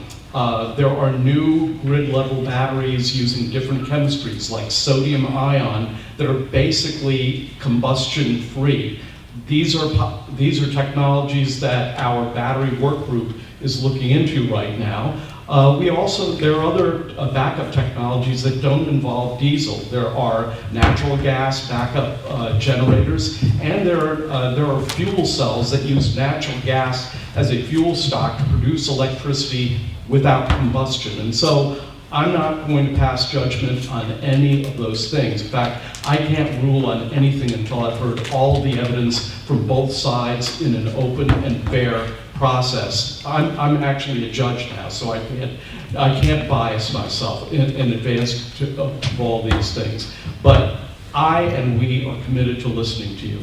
Speaker 11: there are new grid-level batteries using different chemistries, like sodium ion, that are basically combustion-free. These are technologies that our battery work group is looking into right now. There are other backup technologies that don't involve diesel. There are natural gas backup generators, and there are fuel cells that use natural gas as a fuel stock to produce electricity without combustion. And so I'm not going to pass judgment on any of those things. In fact, I can't rule on anything until I've heard all the evidence from both sides in an open and fair process. I'm actually a judge now, so I can't bias myself in advance of all these things. But I and we are committed to listening to you.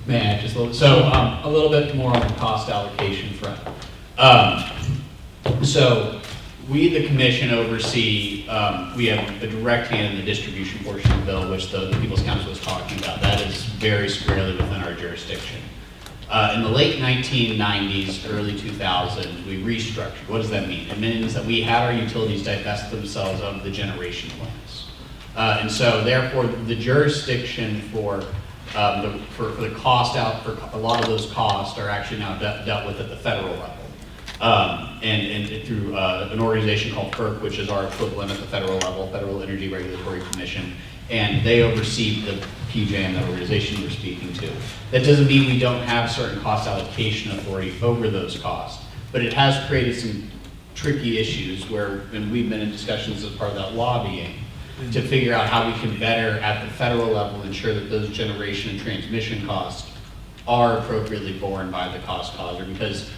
Speaker 20: May I just a little bit more on the cost allocation front. So we, the commission, oversee, we have a direct hand in the distribution portion of the bill, which the People's Counsel was talking about. That is very squarely within our jurisdiction. In the late 1990s, early 2000s, we restructured. What does that mean? It means that we had our utilities divest themselves of the generation plans. And so therefore, the jurisdiction for the cost out, for a lot of those costs are actually now dealt with at the federal level. And through an organization called FERC, which is our equivalent at the federal level, Federal Energy Regulatory Commission, and they oversee the PJM, that organization we're speaking to. That doesn't mean we don't have certain cost allocation authority over those costs, but it has created some tricky issues where, and we've been in discussions as part of that lobbying, to figure out how we can better, at the federal level, ensure that those generation and transmission costs are appropriately borne by the cost causer. Because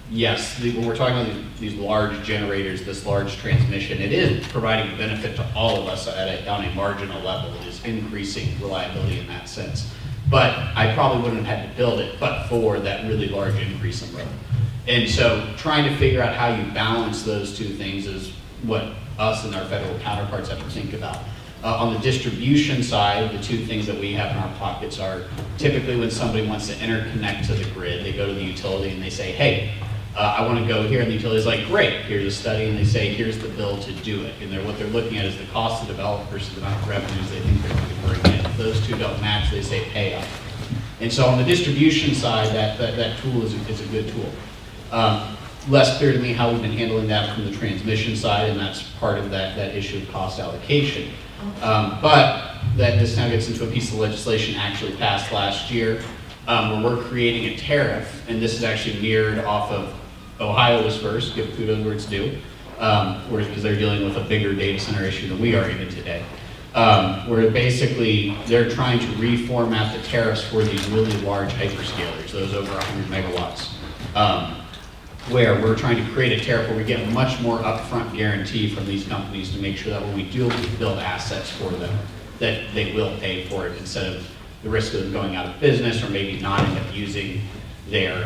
Speaker 20: yes, when we're talking about these large generators, this large transmission, it is providing benefit to all of us on a marginal level. It is increasing reliability in that sense. But I probably wouldn't have had to build it but for that really large increase in load. And so trying to figure out how you balance those two things is what us and our federal counterparts have to think about. On the distribution side, the two things that we have in our pockets are typically when somebody wants to interconnect to the grid, they go to the utility and they say, hey, I want to go here, and the utility's like, great, here's a study, and they say, here's the bill to do it. And what they're looking at is the cost to develop versus the amount of revenues they think they're going to bring in. If those two don't match, they say pay up. And so on the distribution side, that tool is a good tool. Less clear to me how we've been handling that from the transmission side, and that's part of that issue of cost allocation. But this now gets into a piece of legislation actually passed last year, where we're creating a tariff, and this is actually mirrored off of Ohio was first, give kudos where it's due, because they're dealing with a bigger data center issue than we are even today. Where basically they're trying to reformat the tariffs for these really large hyperscalers, those over 100 megawatts. Where we're trying to create a tariff where we get much more upfront guarantee from these companies to make sure that when we do build assets for them, that they will pay for it instead of the risk of them going out of business or maybe not end up using their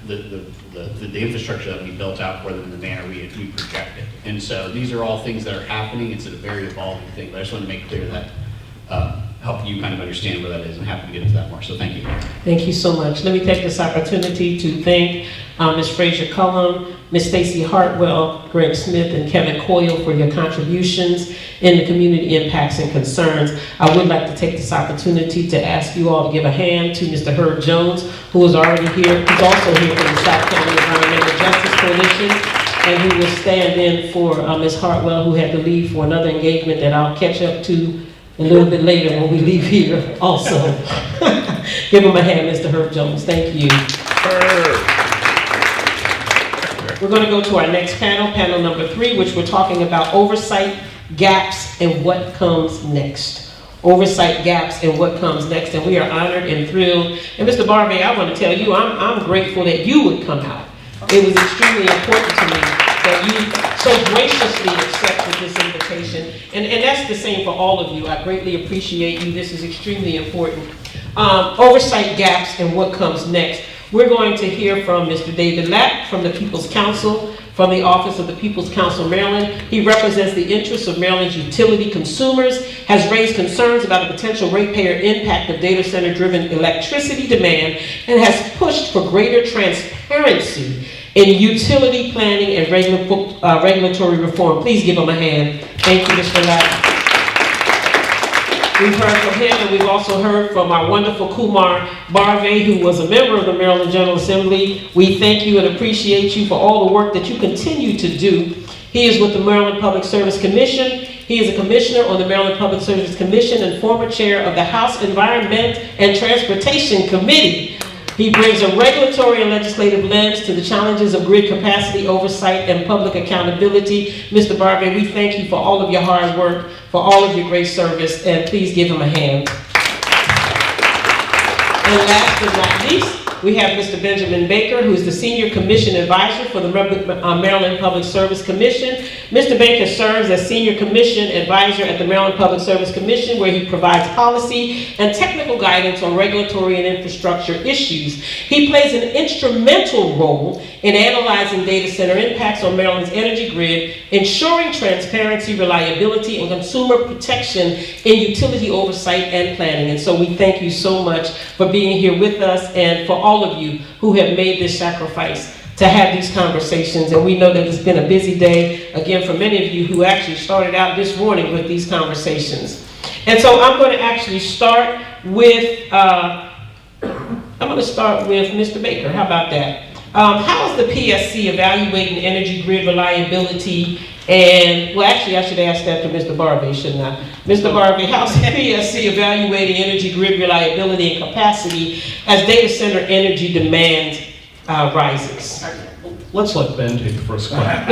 Speaker 20: the infrastructure that we built out for them in the manner we projected. And so these are all things that are happening. It's a very evolving thing, but I just want to make clear that help you kind of understand where that is, and happy to get into that more. So thank you.
Speaker 1: Thank you so much. Let me take this opportunity to thank Ms. Fraser Cullum, Ms. Stacy Hartwell, Greg Smith, and Kevin Coyle for your contributions in the community impacts and concerns. I would like to take this opportunity to ask you all to give a hand to Mr. Herb Jones, who is already here. He's also here from the South County Environmental Justice Coalition, and he will stand in for Ms. Hartwell, who had to leave for another engagement that I'll catch up to a little bit later when we leave here also. Give him a hand, Mr. Herb Jones. Thank you. We're going to go to our next panel, panel number 3, which we're talking about oversight gaps and what comes next. Oversight gaps and what comes next. And we are honored and thrilled. And Mr. Barve, I want to tell you, I'm grateful that you would come out. It was extremely important to me that you so graciously accepted this invitation. And that's the same for all of you. I greatly appreciate you. This is extremely important. Oversight gaps and what comes next. We're going to hear from Mr. David Lapp from the People's Counsel, from the Office of the People's Counsel Maryland. He represents the interests of Maryland's utility consumers, has raised concerns about the potential ratepayer impact of data center-driven electricity demand, and has pushed for greater transparency in utility planning and regulatory reform. Please give him a hand. Thank you, Mr. Lapp. We've heard from him, and we've also heard from our wonderful Kumar Barve, who was a member of the Maryland General Assembly. We thank you and appreciate you for all the work that you continue to do. He is with the Maryland Public Service Commission. He is a commissioner on the Maryland Public Service Commission and former chair of the House Environment and Transportation Committee. He brings a regulatory and legislative lens to the challenges of grid capacity oversight and public accountability. Mr. Barve, we thank you for all of your hard work, for all of your great service, and please give him a hand. And last but not least, We have Mr. Benjamin Baker, who is the Senior Commission Advisor for the Maryland Public Service Commission. Mr. Baker serves as Senior Commission Advisor at the Maryland Public Service Commission, where he provides policy and technical guidance on regulatory and infrastructure issues. He plays an instrumental role in analyzing data center impacts on Maryland's energy grid, ensuring transparency, reliability, and consumer protection in utility oversight and planning. And so we thank you so much for being here with us and for all of you who have made this sacrifice to have these conversations. And we know that it's been a busy day, again, for many of you who actually started out this morning with these conversations. And so I'm going to actually start with, Mr. Baker. How about that? How is the PSC evaluating energy grid reliability? And, well, actually, I should ask that to Mr. Barve, shouldn't I? Mr. Barve, how's the PSC evaluating energy grid reliability and capacity as data center energy demand rises?
Speaker 11: Let's let Ben take the first question.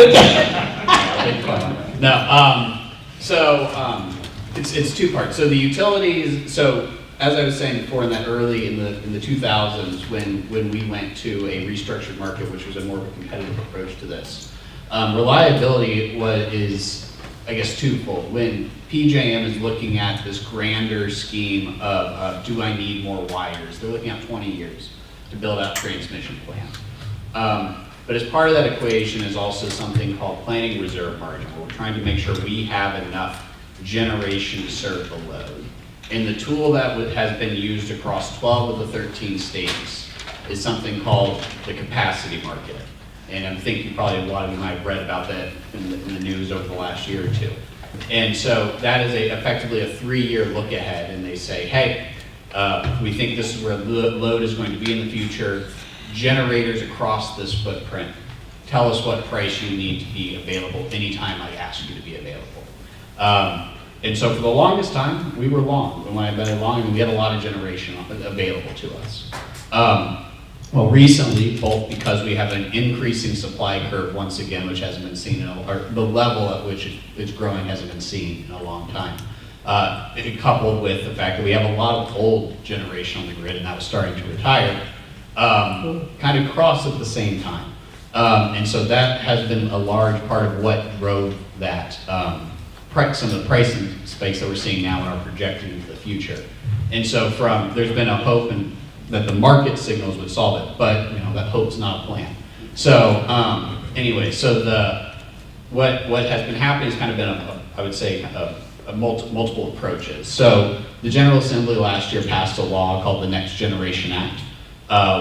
Speaker 20: It's two parts. So the utilities, so as I was saying before, in that early in the 2000s, when we went to a restructured market, which was a more of a competitive approach to this, reliability is, I guess, twofold. When PJM is looking at this grander scheme of do I need more wires, they're looking at 20 years to build out transmission plan. But as part of that equation is also something called planning reserve margin, where we're trying to make sure we have enough generation to serve the load. And the tool that has been used across 12 of the 13 states is something called the capacity market. And I think a lot of you might have read about that in the news over the last year or two. And so that is effectively a 3-year look ahead, and they say, hey, we think this is where the load is going to be in the future. Generators across this footprint, tell us what price you need to be available anytime I ask you to be available. And so for the longest time, we were long. And when I mean long, we had a lot of generation available to us. Well, recently, both because we have an increasing supply curve once again, which hasn't been seen, or the level at which it's growing hasn't been seen in a long time. Coupled with the fact that we have a lot of old generation on the grid and that was starting to retire, kind of cross at the same time. And so that has been a large part of what drove that, some of the pricing spikes that we're seeing now and are projecting into the future. And so there's been a hope that the market signals would solve it, but that hope's not a plan. So anyway, so what has been happening has kind of been I would say multiple approaches. So the General Assembly last year passed a law called the Next Generation Act,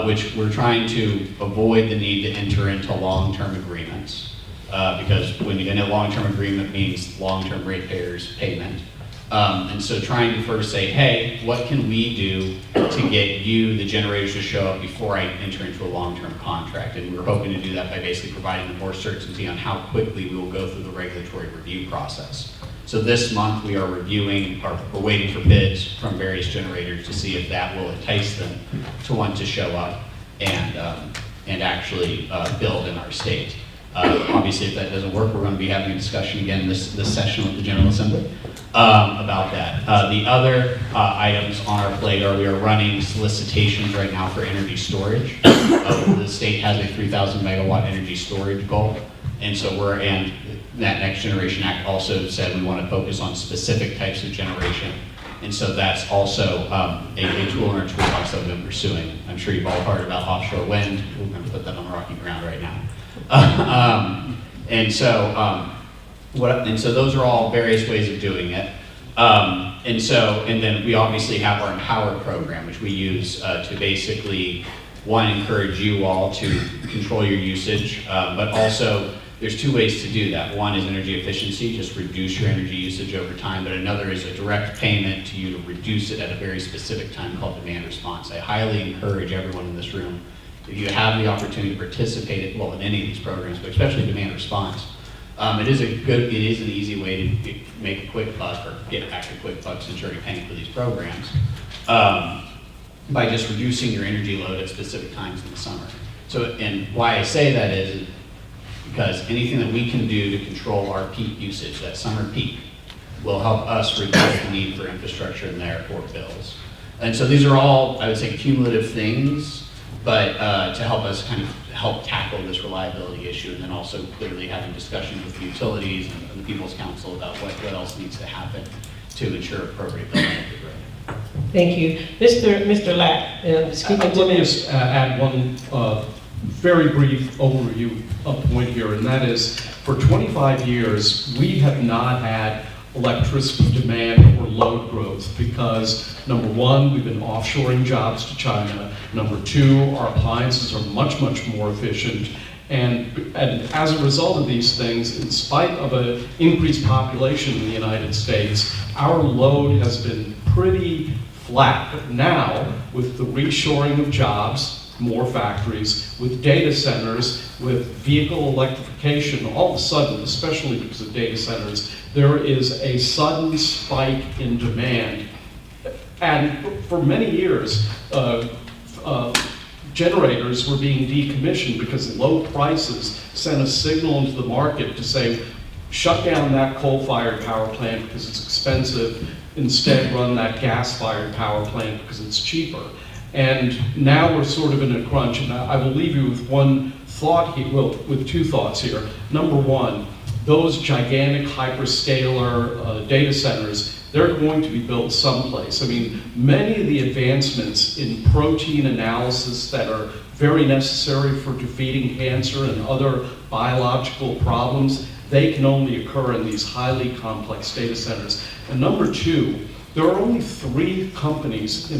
Speaker 20: which we're trying to avoid the need to enter into long-term agreements, because when you're in a long-term agreement means long-term ratepayers payment. And so trying to first say, hey, what can we do to get you, the generators, to show up before I enter into a long-term contract? And we're hoping to do that by basically providing them more certainty on how quickly we will go through the regulatory review process. So this month we are reviewing, or we're waiting for bids from various generators to see if that will entice them to want to show up and actually build in our state. Obviously, if that doesn't work, we're going to be having a discussion again this session with the General Assembly about that. The other items on our plate are we are running solicitations right now for energy storage. The state has a 3,000 megawatt energy storage goal, and so and that Next Generation Act also said we want to focus on specific types of generation. And so that's also a tool in our toolbox that we've been pursuing. I'm sure you've all heard about offshore wind. We're going to put that on the rocky ground right now. And so those are all various ways of doing it. And then we obviously have our Empower program, which we use to basically, one, encourage you all to control your usage, but also there's two ways to do that. One is energy efficiency, just reduce your energy usage over time, but another is a direct payment to you to reduce it at a very specific time called demand response. I highly encourage everyone in this room, if you have the opportunity to participate in any of these programs, but especially demand response, it is an easy way to make a quick buck or get back a quick buck since you're already paying for these programs, by just reducing your energy load at specific times in the summer. So, and why I say that is because anything that we can do to control our peak usage, that summer peak, will help us reduce the need for infrastructure and therefore bills. And so these are all, I would say, cumulative things but to help us kind of help tackle this reliability issue, and then also clearly having discussions with the utilities and the People's Council about what else needs to happen to ensure appropriate billing of the grid.
Speaker 1: Thank you. Mr. Lapp, speaking to
Speaker 11: Let me
Speaker 1: me.
Speaker 11: just add one very brief overview point here, and that is, for 25 years, we have not had electricity demand or load growth because, number one, we've been offshoring jobs to China. Number two, our appliances are much, much more efficient. And as a result of these things, in spite of an increased population in the United States, our load has been pretty flat. But now, with the reshoring of jobs, more factories, with data centers, with vehicle electrification, all of a sudden, especially because of data centers, there is a sudden spike in demand. And for many years, generators were being decommissioned because low prices sent a signal into the market to say, shut down that coal-fired power plant because it's expensive, instead run that gas-fired power plant because it's cheaper. And now we're sort of in a crunch, and I will leave you with one thought here, well, with two thoughts here. Number one, those gigantic hyperscaler data centers, they're going to be built someplace. I mean, many of the advancements in protein analysis that are very necessary for defeating cancer and other biological problems, they can only occur in these highly complex data centers. And number two, there are only 3 companies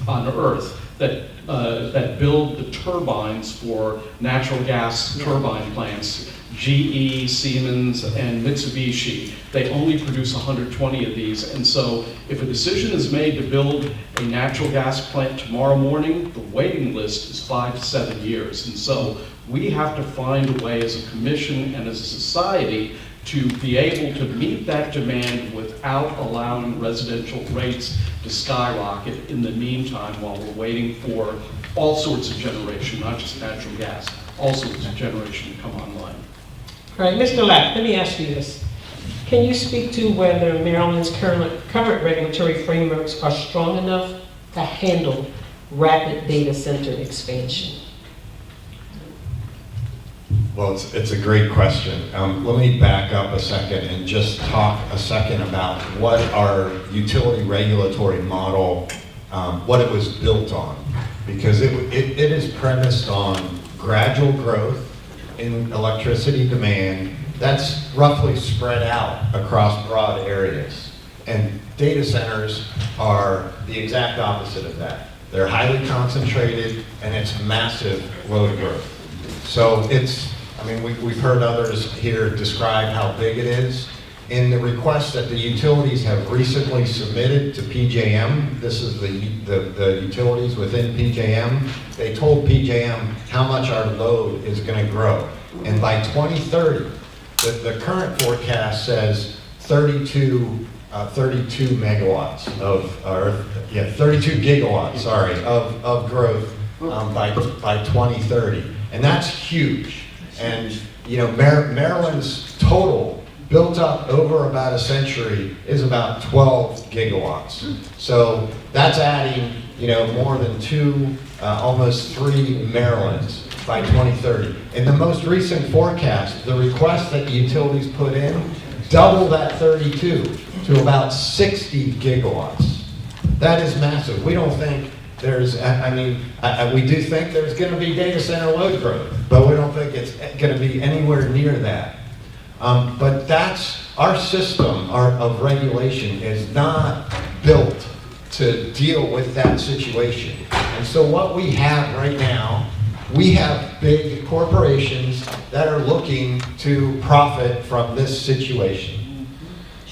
Speaker 11: on Earth that build the turbines for natural gas turbine plants. GE, Siemens, and Mitsubishi. They only produce 120 of these. And so if a decision is made to build a natural gas plant tomorrow morning, the waiting list is 5 to 7 years. And so we have to find a way as a commission and as a society to be able to meet that demand without allowing residential rates to skyrocket in the meantime while we're waiting for all sorts of generation, not just natural gas, all sorts of generation to come online.
Speaker 1: All right, Mr. Lapp, let me ask you this. Can you speak to whether Maryland's current regulatory frameworks are strong enough to handle rapid data center expansion?
Speaker 12: Well, it's a great question. Let me back up a second and just talk a second about what our utility regulatory model, what it was built on. Because it is premised on gradual growth in electricity demand that's roughly spread out across broad areas. And data centers are the exact opposite of that. They're highly concentrated and it's massive load growth. So we've heard others here describe how big it is. In the request that the utilities have recently submitted to PJM, this is the utilities within PJM, they told PJM how much our load is going to grow. And by 2030, the current forecast says 32 megawatts 32 gigawatts, sorry, of growth by 2030. And that's huge. And Maryland's total built up over about a century is about 12 gigawatts. So that's adding, more than 2, almost 3 Marylands by 2030. In the most recent forecast, the request that the utilities put in double that 32 to about 60 gigawatts. That is massive. We don't think there's, we do think there's going to be data center load growth, but we don't think it's going to be anywhere near that. But that's our system of regulation is not built to deal with that situation. And so what we have right now, we have big corporations that are looking to profit from this situation.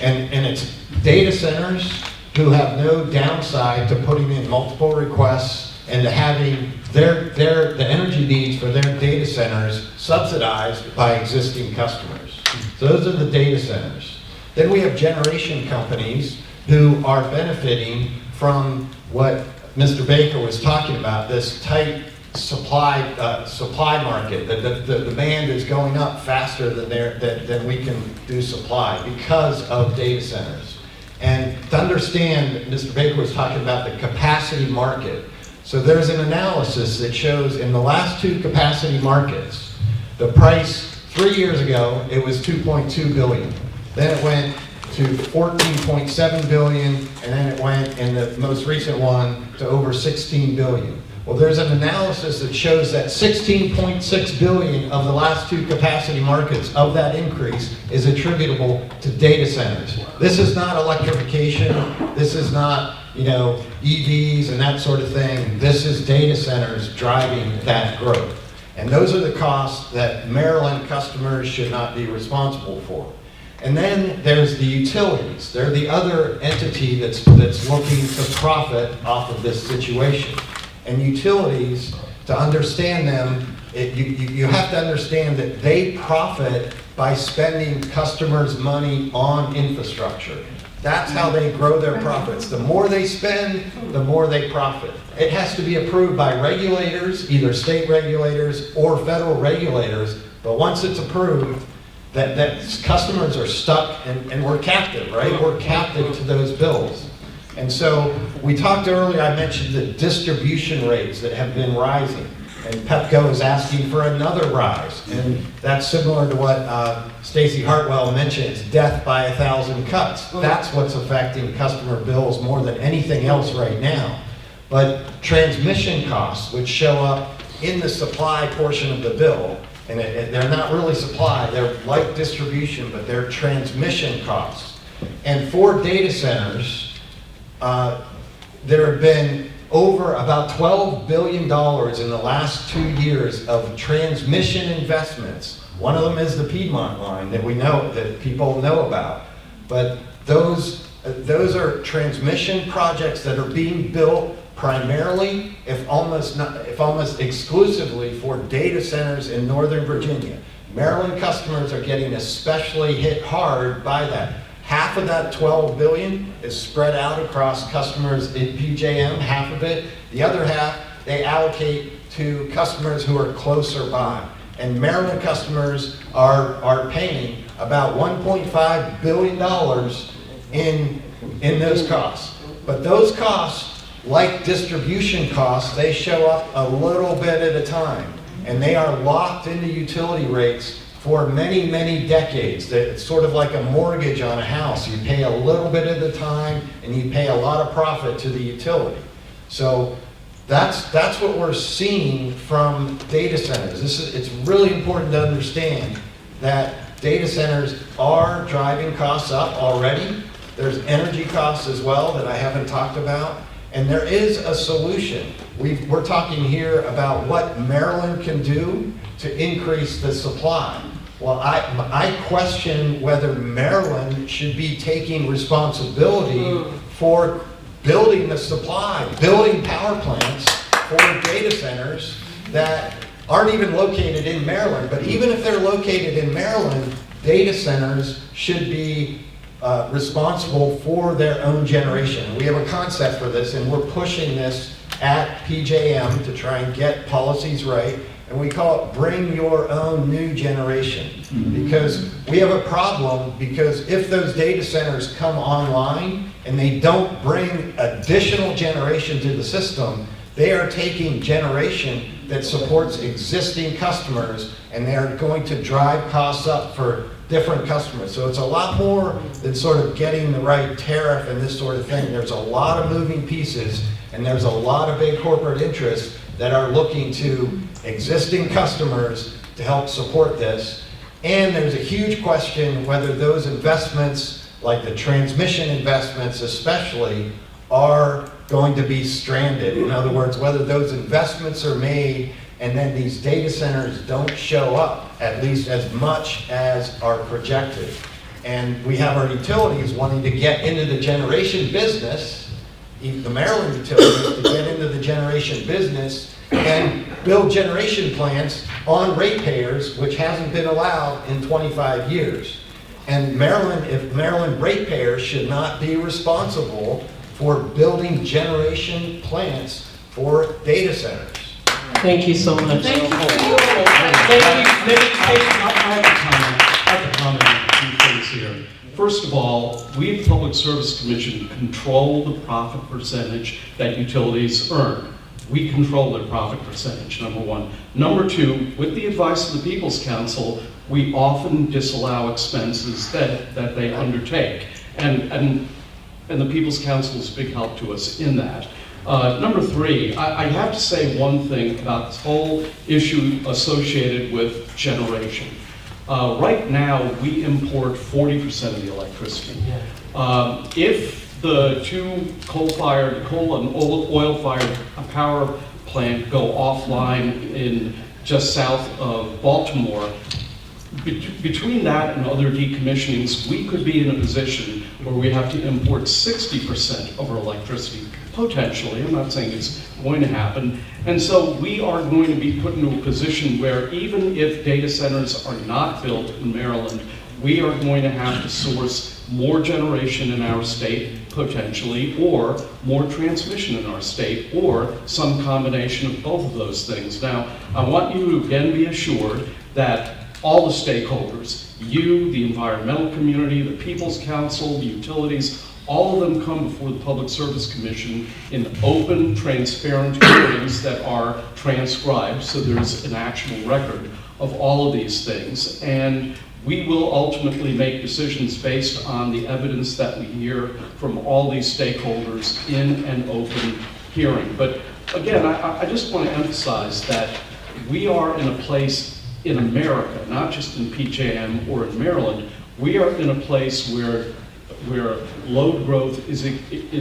Speaker 12: And it's data centers who have no downside to putting in multiple requests and to having the energy needs for their data centers subsidized by existing customers. So those are the data centers. Then we have generation companies who are benefiting from what Mr. Baker was talking about, this tight supply market. The demand is going up faster than we can do supply because of data centers. And to understand, Mr. Baker was talking about the capacity market. So there's an analysis that shows in the last 2 capacity markets, the price 3 years ago, it was 2.2 billion. Then it went to 14.7 billion, and then it went in the most recent one to over 16 billion. Well, there's an analysis that shows that 16.6 billion of the last 2 capacity markets of that increase is attributable to data centers. This is not electrification. This is not, EVs and that sort of thing. This is data centers driving that growth. And those are the costs that Maryland customers should not be responsible for. And then there's the utilities. They're the other entity that's looking to profit off of this situation. And utilities, to understand them, you have to understand that they profit by spending customers' money on infrastructure. That's how they grow their profits. The more they spend, the more they profit. It has to be approved by regulators, either state regulators or federal regulators, but once it's approved, that customers are stuck and we're captive, right? We're captive to those bills. And so we talked earlier, I mentioned the distribution rates that have been rising. And Pepco is asking for another rise. And that's similar to what Stacey Hartwell mentioned, it's death by 1,000 cuts. That's what's affecting customer bills more than anything else right now. But transmission costs, which show up in the supply portion of the bill, and they're not really supply, they're like distribution, but they're transmission costs. And for data centers, there have been over about $12 billion in the last 2 years of transmission investments. One of them is the Piedmont line that we know, that people know about. But those are transmission projects that are being built primarily, if almost exclusively, for data centers in Northern Virginia. Maryland customers are getting especially hit hard by that. Half of that 12 billion is spread out across customers in PJM, half of it. The other half, they allocate to customers who are closer by. And Maryland customers are paying about $1.5 billion in those costs. But those costs, like distribution costs, they show up a little bit at a time. And they are locked into utility rates for many, many decades. It's sort of like a mortgage on a house. You pay a little bit at a time, and you pay a lot of profit to the utility. So that's what we're seeing from data centers. It's really important to understand that data centers are driving costs up already. There's energy costs as well that I haven't talked about. And there is a solution. We're talking here about what Maryland can do to increase the supply. Well, I question whether Maryland should be taking responsibility for building the supply, building power plants for data centers that aren't even located in Maryland. But even if they're located in Maryland, data centers should be responsible for their own generation. We have a concept for this, and we're pushing this at PJM to try and get policies right. And we call it bring your own new generation. Because we have a problem, because if those data centers come online and they don't bring additional generation to the system, they are taking generation that supports existing customers, and they are going to drive costs up for different customers. So it's a lot more than sort of getting the right tariff and this sort of thing. There's a lot of moving pieces, and there's a lot of big corporate interests that are looking to existing customers to help support this. And there's a huge question whether those investments, like the transmission investments especially, are going to be stranded. In other words, whether those investments are made and then these data centers don't show up, at least as much as are projected. And we have our utilities wanting to get into the generation business, the Maryland utilities, to get into the generation business and build generation plants on ratepayers, which hasn't been allowed in 25 years. And Maryland ratepayers should not be responsible for building generation plants for data centers.
Speaker 1: Thank you so much.
Speaker 11: Thank you. I have to comment on a few things here. First of all, we at the Public Service Commission control the profit percentage that utilities earn. we control their profit percentage, number one. Number two, with the advice of the People's Counsel, we often disallow expenses that they undertake. And the People's Counsel is a big help to us in that. Number three, I have to say one thing about this whole issue associated with generation. Right now, we import 40% of the electricity. If the two coal and oil-fired power plant go offline in just south of Baltimore, between that and other decommissionings, we could be in a position where we have to import 60% of our electricity, potentially. I'm not saying it's going to happen. And so we are going to be put into a position where even if data centers are not built in Maryland, we are going to have to source more generation in our state, potentially, or more transmission in our state, or some combination of both of those things. Now, I want you to again be assured that all the stakeholders, you, the environmental community, the People's Counsel, the utilities, all of them come before the Public Service Commission in open, transparent hearings that are transcribed, so there's an actual record of all of these things. And we will ultimately make decisions based on the evidence that we hear from all these stakeholders in an open hearing. But again, I just want to emphasize that we are in a place in America, not just in PJM or in Maryland, we are in a place where load growth is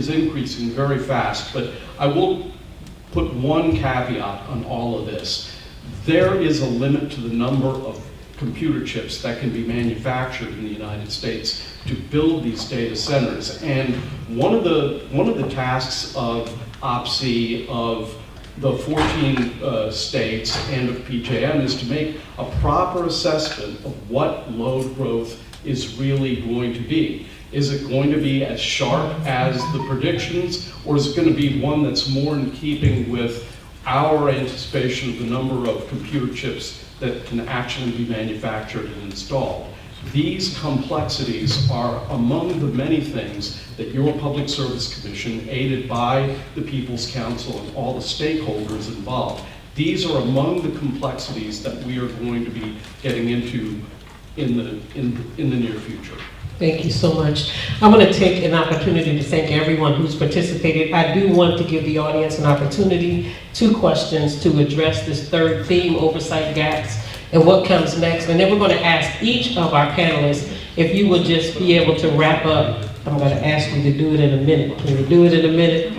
Speaker 11: increasing very fast. But I will put one caveat on all of this. There is a limit to the number of computer chips that can be manufactured in the United States to build these data centers. And one of the tasks of OPSI, of the 14 states and of PJM, is to make a proper assessment of what load growth is really going to be. Is it going to be as sharp as the predictions, or is it going to be one that's more in keeping with our anticipation of the number of computer chips that can actually be manufactured and installed? These complexities are among the many things that your Public Service Commission, aided by the People's Counsel and all the stakeholders involved, these are among the complexities that we are going to be getting into in the near future.
Speaker 1: Thank you so much. I want to take an opportunity to thank everyone who's participated. I do want to give the audience an opportunity, 2 questions to address this third theme, oversight gaps, and what comes next. And then we're going to ask each of our panelists if you would just be able to wrap up. I'm going to ask you to do it in a minute. Can you do it in a minute?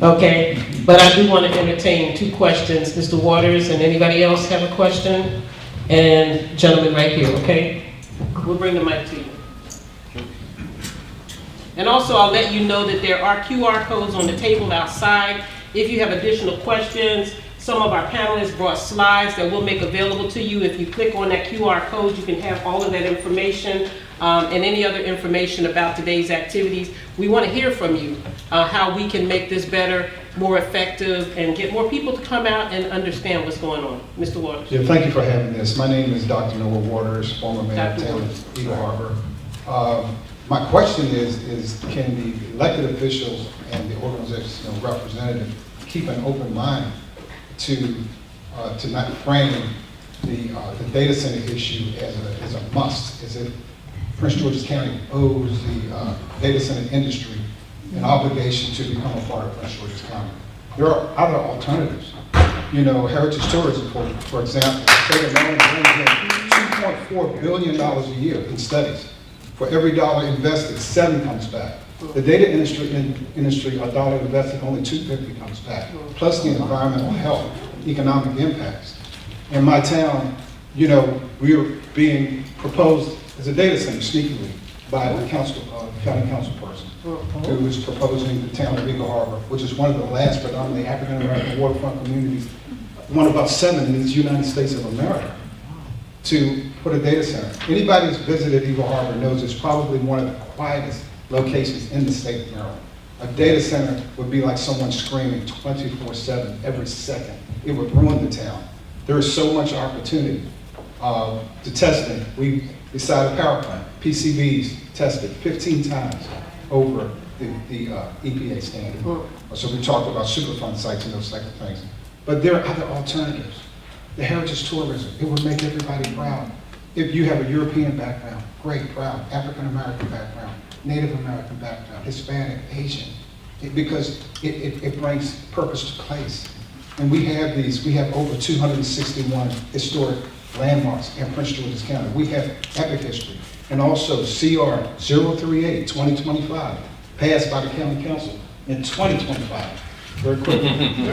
Speaker 1: Okay. But I do want to entertain 2 questions. Mr. Waters and anybody else have a question? And gentleman right here, okay? We'll bring the mic to you. And also, I'll let you know that there are QR codes on the table outside. If you have additional questions, some of our panelists brought slides that we'll make available to you. If you click on that QR code, you can have all of that information and any other information about today's activities. We want to hear from you, how we can make this better, more effective, and get more people to come out and understand what's going on. Mr. Waters.
Speaker 21: Yeah, thank you for having this. My name is Dr. Noah Waters, former mayor of town of Eagle Harbor. My question is can the elected officials and the organizational representative keep an open mind to not frame the data center issue as a must, as if Prince George's County owes the data center industry an obligation to become a part of Prince George's County? There are other alternatives. You know, heritage tourism, for example, the state of Maryland brings in $2.4 billion a year in studies. For every dollar invested, 7 comes back. The data industry, a dollar invested, only $2.50 comes back, plus the environmental health, economic impacts. In my town, you know, we are being proposed as a data center sneakily by the council, county council person, who is proposing the town of Eagle Harbor, which is one of the last predominantly African-American waterfront communities, one of about 7 in the United States of America, to put a data center. Anybody who's visited Eagle Harbor knows it's probably one of the quietest locations in the state of Maryland. A data center would be like someone screaming 24/7 every second. It would ruin the town. There is so much opportunity. The testing, we beside a power plant, PCBs tested 15 times over the EPA standard. So we talked about Superfund sites and those type of things. But there are other alternatives. The heritage tourism, it would make everybody proud. If you have a European background, great, proud. African American background, Native American background, Hispanic, Asian, because it brings purpose to place. And we have over 261 historic landmarks in Prince George's County. We have epic history. And also CR 038 2025, passed by the County Council in 2025. Very quickly.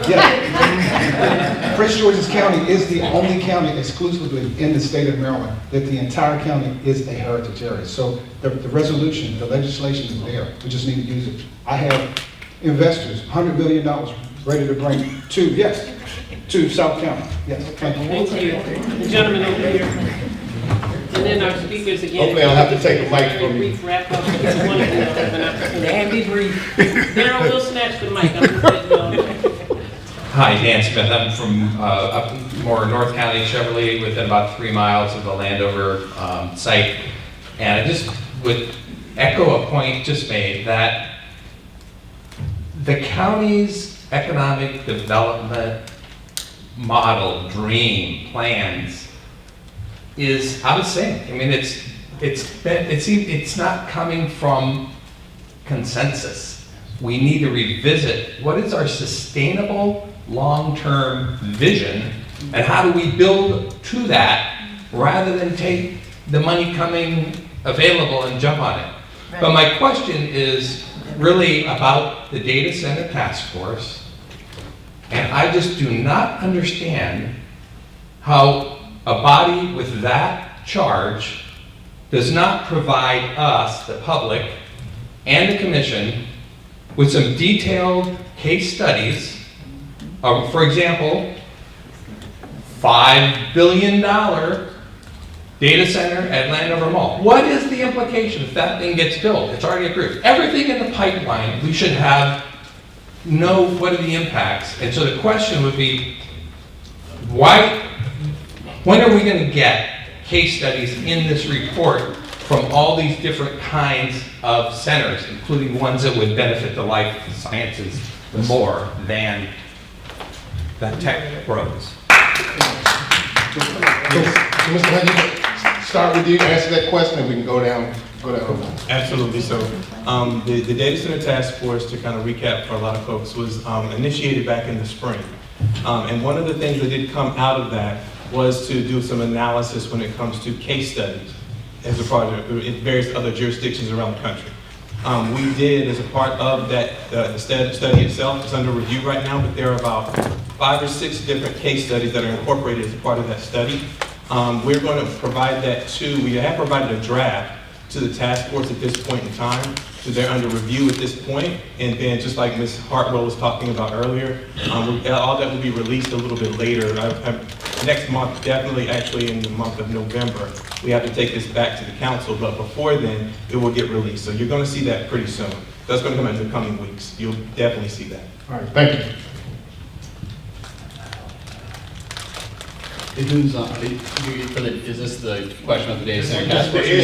Speaker 21: Yeah. Prince George's County is the only county exclusively in the state of Maryland that the entire county is a heritage area. So the resolution, the legislation is there. We just need to use it. I have investors, $100 million ready to bring to South County. Yes, thank you.
Speaker 1: Thank you. The gentleman over here. And then our speakers again.
Speaker 10: Hopefully I'll have to take a mic from you.
Speaker 1: Brief wrap up. And be brief. Darryl will snatch the mic. I'm just letting y'all know.
Speaker 4: Hi, Dan Smith. I'm from up more North County Chevrolet, within about 3 miles of the Landover site. And I just would echo a point just made that the county's economic development model, dream, plans is out of sync. I mean, it's not coming from consensus. We need to revisit what is our sustainable long-term vision and how do we build to that rather than take the money coming available and jump on it. Right. But my question is really about the data center task force, and I just do not understand how a body with that charge does not provide us, the public, and the commission with some detailed case studies. For example, $5 billion data center at Landover Mall. What is the implication if that thing gets built? It's already approved. Everything in the pipeline, we should know what are the impacts. And so the question would be, when are we going to get case studies in this report from all these different kinds of centers, including ones that would benefit the life sciences more than the tech bros?
Speaker 10: Mr. Hunt, start with you, answer that question, and we can go down.
Speaker 8: Absolutely. So the Data Center Task Force, to kind of recap for a lot of folks, was initiated back in the spring. And one of the things that did come out of that was to do some analysis when it comes to case studies as a part of in various other jurisdictions around the country. We did, as a part of that, the study itself is under review right now, but there are about 5 or 6 different case studies that are incorporated as a part of that study. We're going to provide that we have provided a draft to the task force at this point in time. So they're under review at this point, and then just like Ms. Hartwell was talking about earlier, all that will be released a little bit later. Next month, definitely actually in the month of November, we have to take this back to the council, but before then, it will get released. So you're going to see that pretty soon. That's going to come in the coming weeks. You'll definitely see that.
Speaker 10: All right, thank you.
Speaker 20: Is this the question of the data center task force?
Speaker 10: Wrap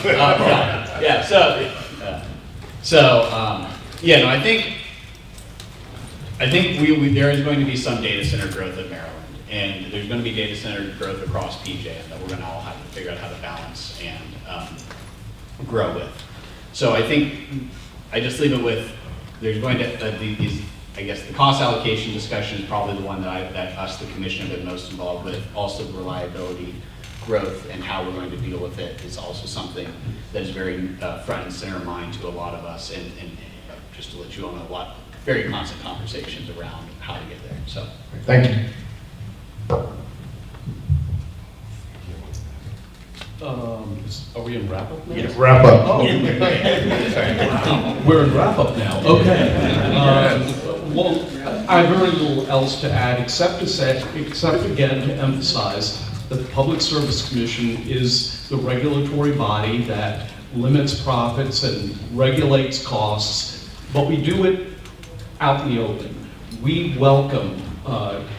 Speaker 10: it up.
Speaker 20: Yeah. No, I think there is going to be some data center growth in Maryland, and there's going to be data center growth across PJ, and that we're going to all have to figure out how to balance and grow with. So I think I just leave it with there's going to these. I guess the cost allocation discussion is probably the one that us, the commission, have been most involved with. Also, the reliability, growth, and how we're going to deal with it is also something that is very front and center mind to a lot of us. And just to let you all know, very constant conversations around how to get there. So,
Speaker 10: thank you.
Speaker 11: Are we in wrap up now?
Speaker 10: Yeah, wrap up.
Speaker 11: Oh, we're in wrap up now. Okay. Well, I have very little else to add except again to emphasize that the Public Service Commission is the regulatory body that limits profits and regulates costs, but we do it out in the open. We welcome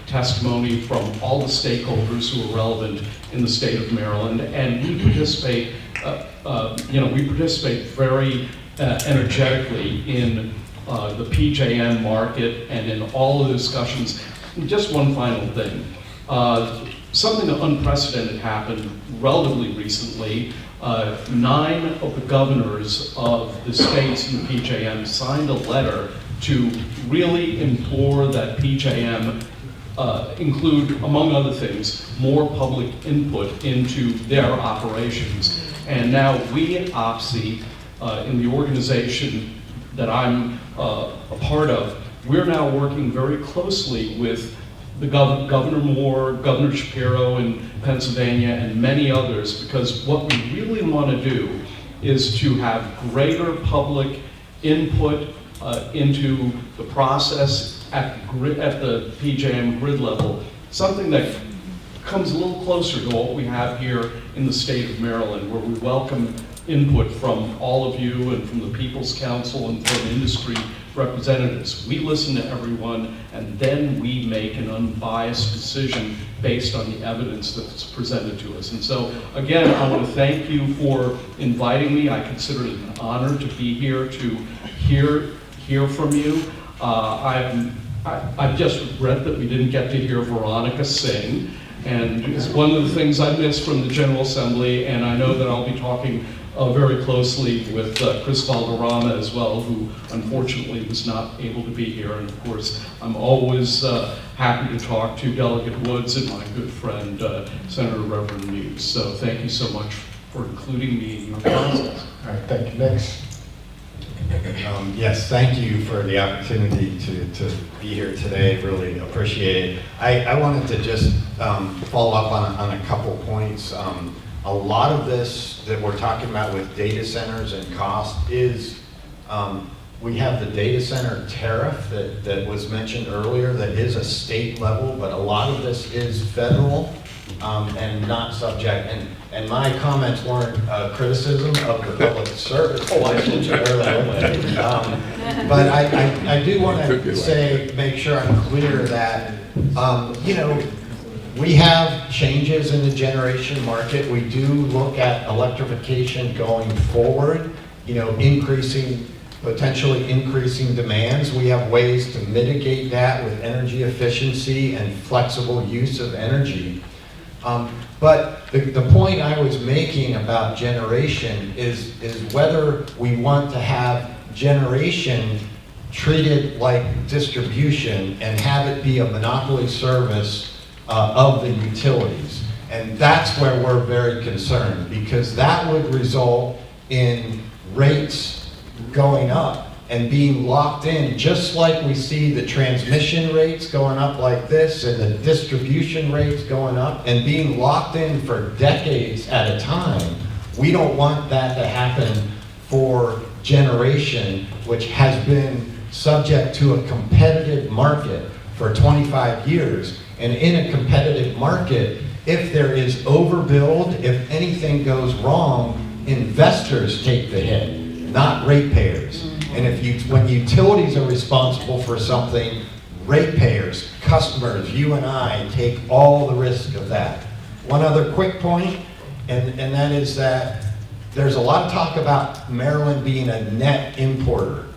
Speaker 11: testimony from all the stakeholders who are relevant in the state of Maryland, and we participate. We participate very energetically in the PJM market and in all of the discussions. And just one final thing. Something unprecedented happened relatively recently. 9 of the governors of the states in the PJM signed a letter to really implore that PJM include, among other things, more public input into their operations. And now we at OPSI, in the organization that I'm a part of, we're now working very closely with the Governor Moore, Governor Shapiro in Pennsylvania, and many others, because what we really want to do is to have greater public input into the process at the PJM grid level, something that comes a little closer to what we have here in the state of Maryland, where we welcome input from all of you and from the People's Counsel and from industry representatives. We listen to everyone, and then we make an unbiased decision based on the evidence that's presented to us. And so, again, I want to thank you for inviting me. I consider it an honor to be here to hear from you. I just regret that we didn't get to hear Veronica sing, and it's one of the things I missed from the General Assembly, and I know that I'll be talking very closely with Chris Valderrama as well, who unfortunately was not able to be here. And of course, I'm always happy to talk to Delegate Woods and my good friend, Senator Reverend Muse. So thank you so much for including me in your process.
Speaker 10: All right, thank you. Next.
Speaker 12: Yes, thank you for the opportunity to be here today. Really appreciate it. I wanted to just follow up on a couple points. A lot of this that we're talking about with data centers and cost is, we have the data center tariff that was mentioned earlier that is a state level, but a lot of this is federal and not subject. And my comments weren't criticism of the public service I mentioned earlier. But I do want to say, make sure I'm clear that, you know, we have changes in the generation market. We do look at electrification going forward, you know, potentially increasing demands. We have ways to mitigate that with energy efficiency and flexible use of energy. But the point I was making about generation is whether we want to have generation treated like distribution and have it be a monopoly service of the utilities. And that's where we're very concerned, because that would result in rates going up and being locked in, just like we see the transmission rates going up like this and the distribution rates going up and being locked in for decades at a time. We don't want that to happen for generation, which has been subject to a competitive market for 25 years. And in a competitive market, if there is overbuild, if anything goes wrong, investors take the hit, not ratepayers. And when utilities are responsible for something, ratepayers, customers, you and I take all the risk of that. One other quick point, and that is that there's a lot of talk about Maryland being a net importer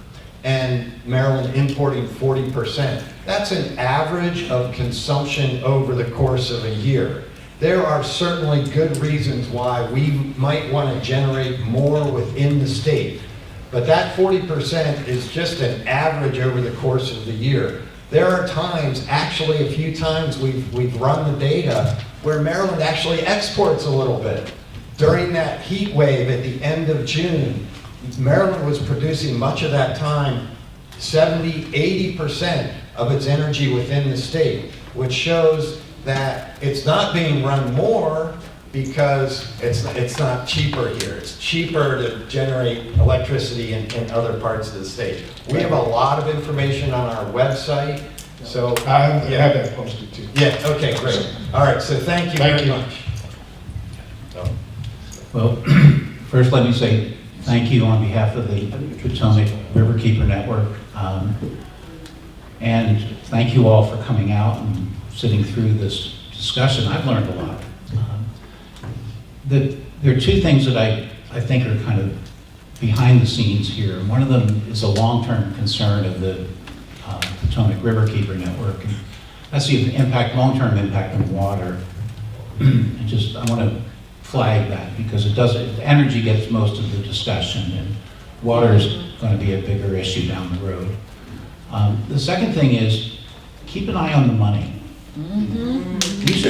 Speaker 12: and Maryland importing 40%. That's an average of consumption over the course of a year. There are certainly good reasons why we might want to generate more within the state, but that 40% is just an average over the course of the year. There are times, actually a few times we've run the data where Maryland actually exports a little bit. During that heat wave at the end of June, Maryland was producing much of that time 70, 80% of its energy within the state, which shows that it's not being run more because it's not cheaper here. It's cheaper to generate electricity in other parts of the state. We have a lot of information on our website, so
Speaker 10: I have that posted too.
Speaker 12: Yeah, okay, great. All right, so thank you very much.
Speaker 17: Well, first let me say thank you on behalf of the Potomac Riverkeeper Network. And thank you all for coming out and sitting through this discussion. I've learned a lot. There are two things that I think are kind of behind the scenes here. And one of them is a long-term concern of the Potomac Riverkeeper Network. And that's the impact, long-term impact on water. And just, I want to flag that because it does, energy gets most of the discussion and water is going to be a bigger issue down the road. The second thing is, keep an eye on the money. These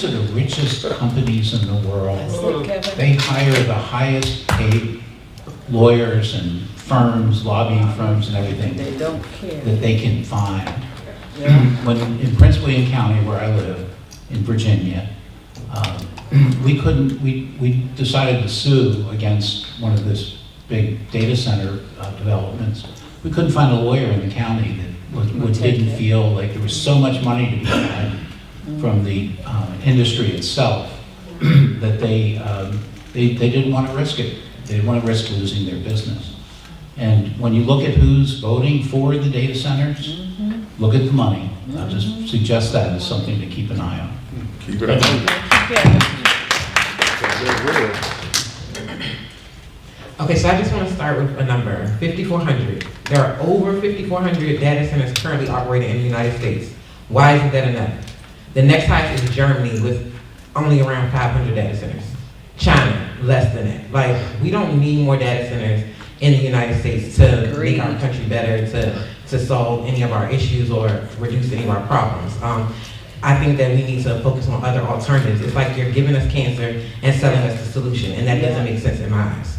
Speaker 17: are the richest companies in the world. They hire the highest paid lawyers and firms, lobbying firms and everything that they can find. When in Prince William County, where I live, in Virginia, we decided to sue against one of this big data center developments. We couldn't find a lawyer in the county that didn't feel like there was so much money to be had from the industry itself that they didn't want to risk it. They didn't want to risk losing their business. And when you look at who's voting for the data centers, look at the money. I'll just suggest that as something to keep an eye on.
Speaker 4: Keep it up.
Speaker 14: Okay, so I just want to start with a number, 5,400. There are over 5,400 data centers currently operating in the United States. Why isn't that enough? The next highest is Germany with only around 500 data centers. China, less than that. Like, we don't need more data centers in the United States to make our country better, to solve any of our issues or reduce any of our problems. I think that we need to focus on other alternatives. It's like you're giving us cancer and selling us the solution, and that doesn't make sense in my eyes.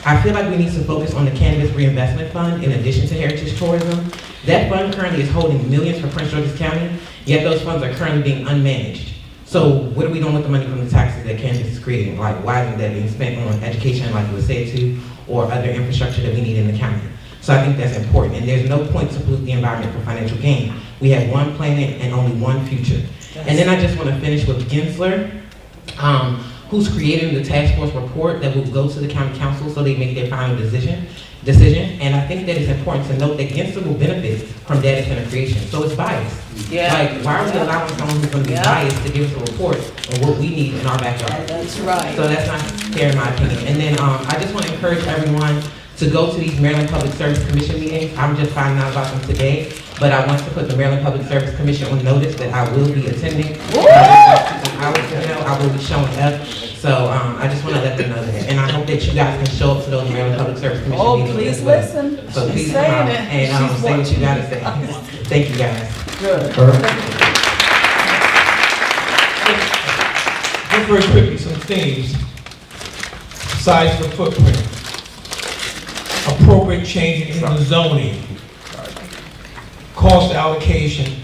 Speaker 14: I feel like we need to focus on the Cannabis Reinvestment Fund in addition to heritage tourism. That fund currently is holding millions for Prince George's County, yet those funds are currently being unmanaged. So what are we doing with the money from the taxes that cannabis is creating? Like, why isn't that being spent on education like it was said to, or other infrastructure that we need in the county? So I think that's important, and there's no point to pollute the environment for financial gain. We have one planet and only one future. And then I just want to finish with Gensler, who's creating the task force report that will go to the county council so they make their final decision. And I think that it's important to note that Gensler will benefit from data center creation, so it's biased. Like, why are we allowing someone who's going to be biased to give us a report on what we need in our backyard?
Speaker 2: That's right.
Speaker 14: So that's not fair in my opinion. And then I just want to encourage everyone to go to these Maryland Public Service Commission meetings. I'm just finding out about them today, but I want to put the Maryland Public Service Commission on notice that I will be attending. I will be showing up. So I just want to let them know that. And I hope that you guys can show up to those Maryland Public Service Commission meetings.
Speaker 2: Please
Speaker 14: as well.
Speaker 2: listen.
Speaker 14: So
Speaker 2: She's
Speaker 14: please come out and say what you got to say. Thank you guys.
Speaker 2: Good.
Speaker 19: Just very quickly, some things. Size of the footprint. Appropriate change in the zoning. Cost allocation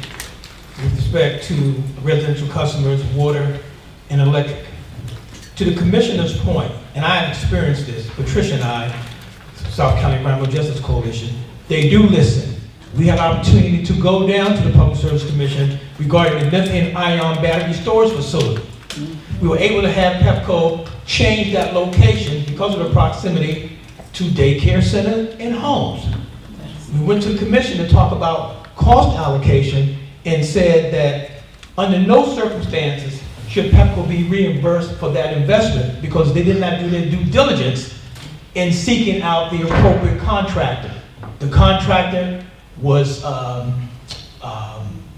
Speaker 19: with respect to residential customers, water and electric. To the commissioner's point, and I have experienced this, Patricia and I, South County Environmental Justice Coalition, they do listen. We had an opportunity to go down to the Public Service Commission regarding the lithium-ion battery storage facility. We were able to have PEPCO change that location because of the proximity to daycare centers and homes. We went to the commission to talk about cost allocation and said that under no circumstances should PEPCO be reimbursed for that investment because they did not do their due diligence in seeking out the appropriate contractor. The contractor was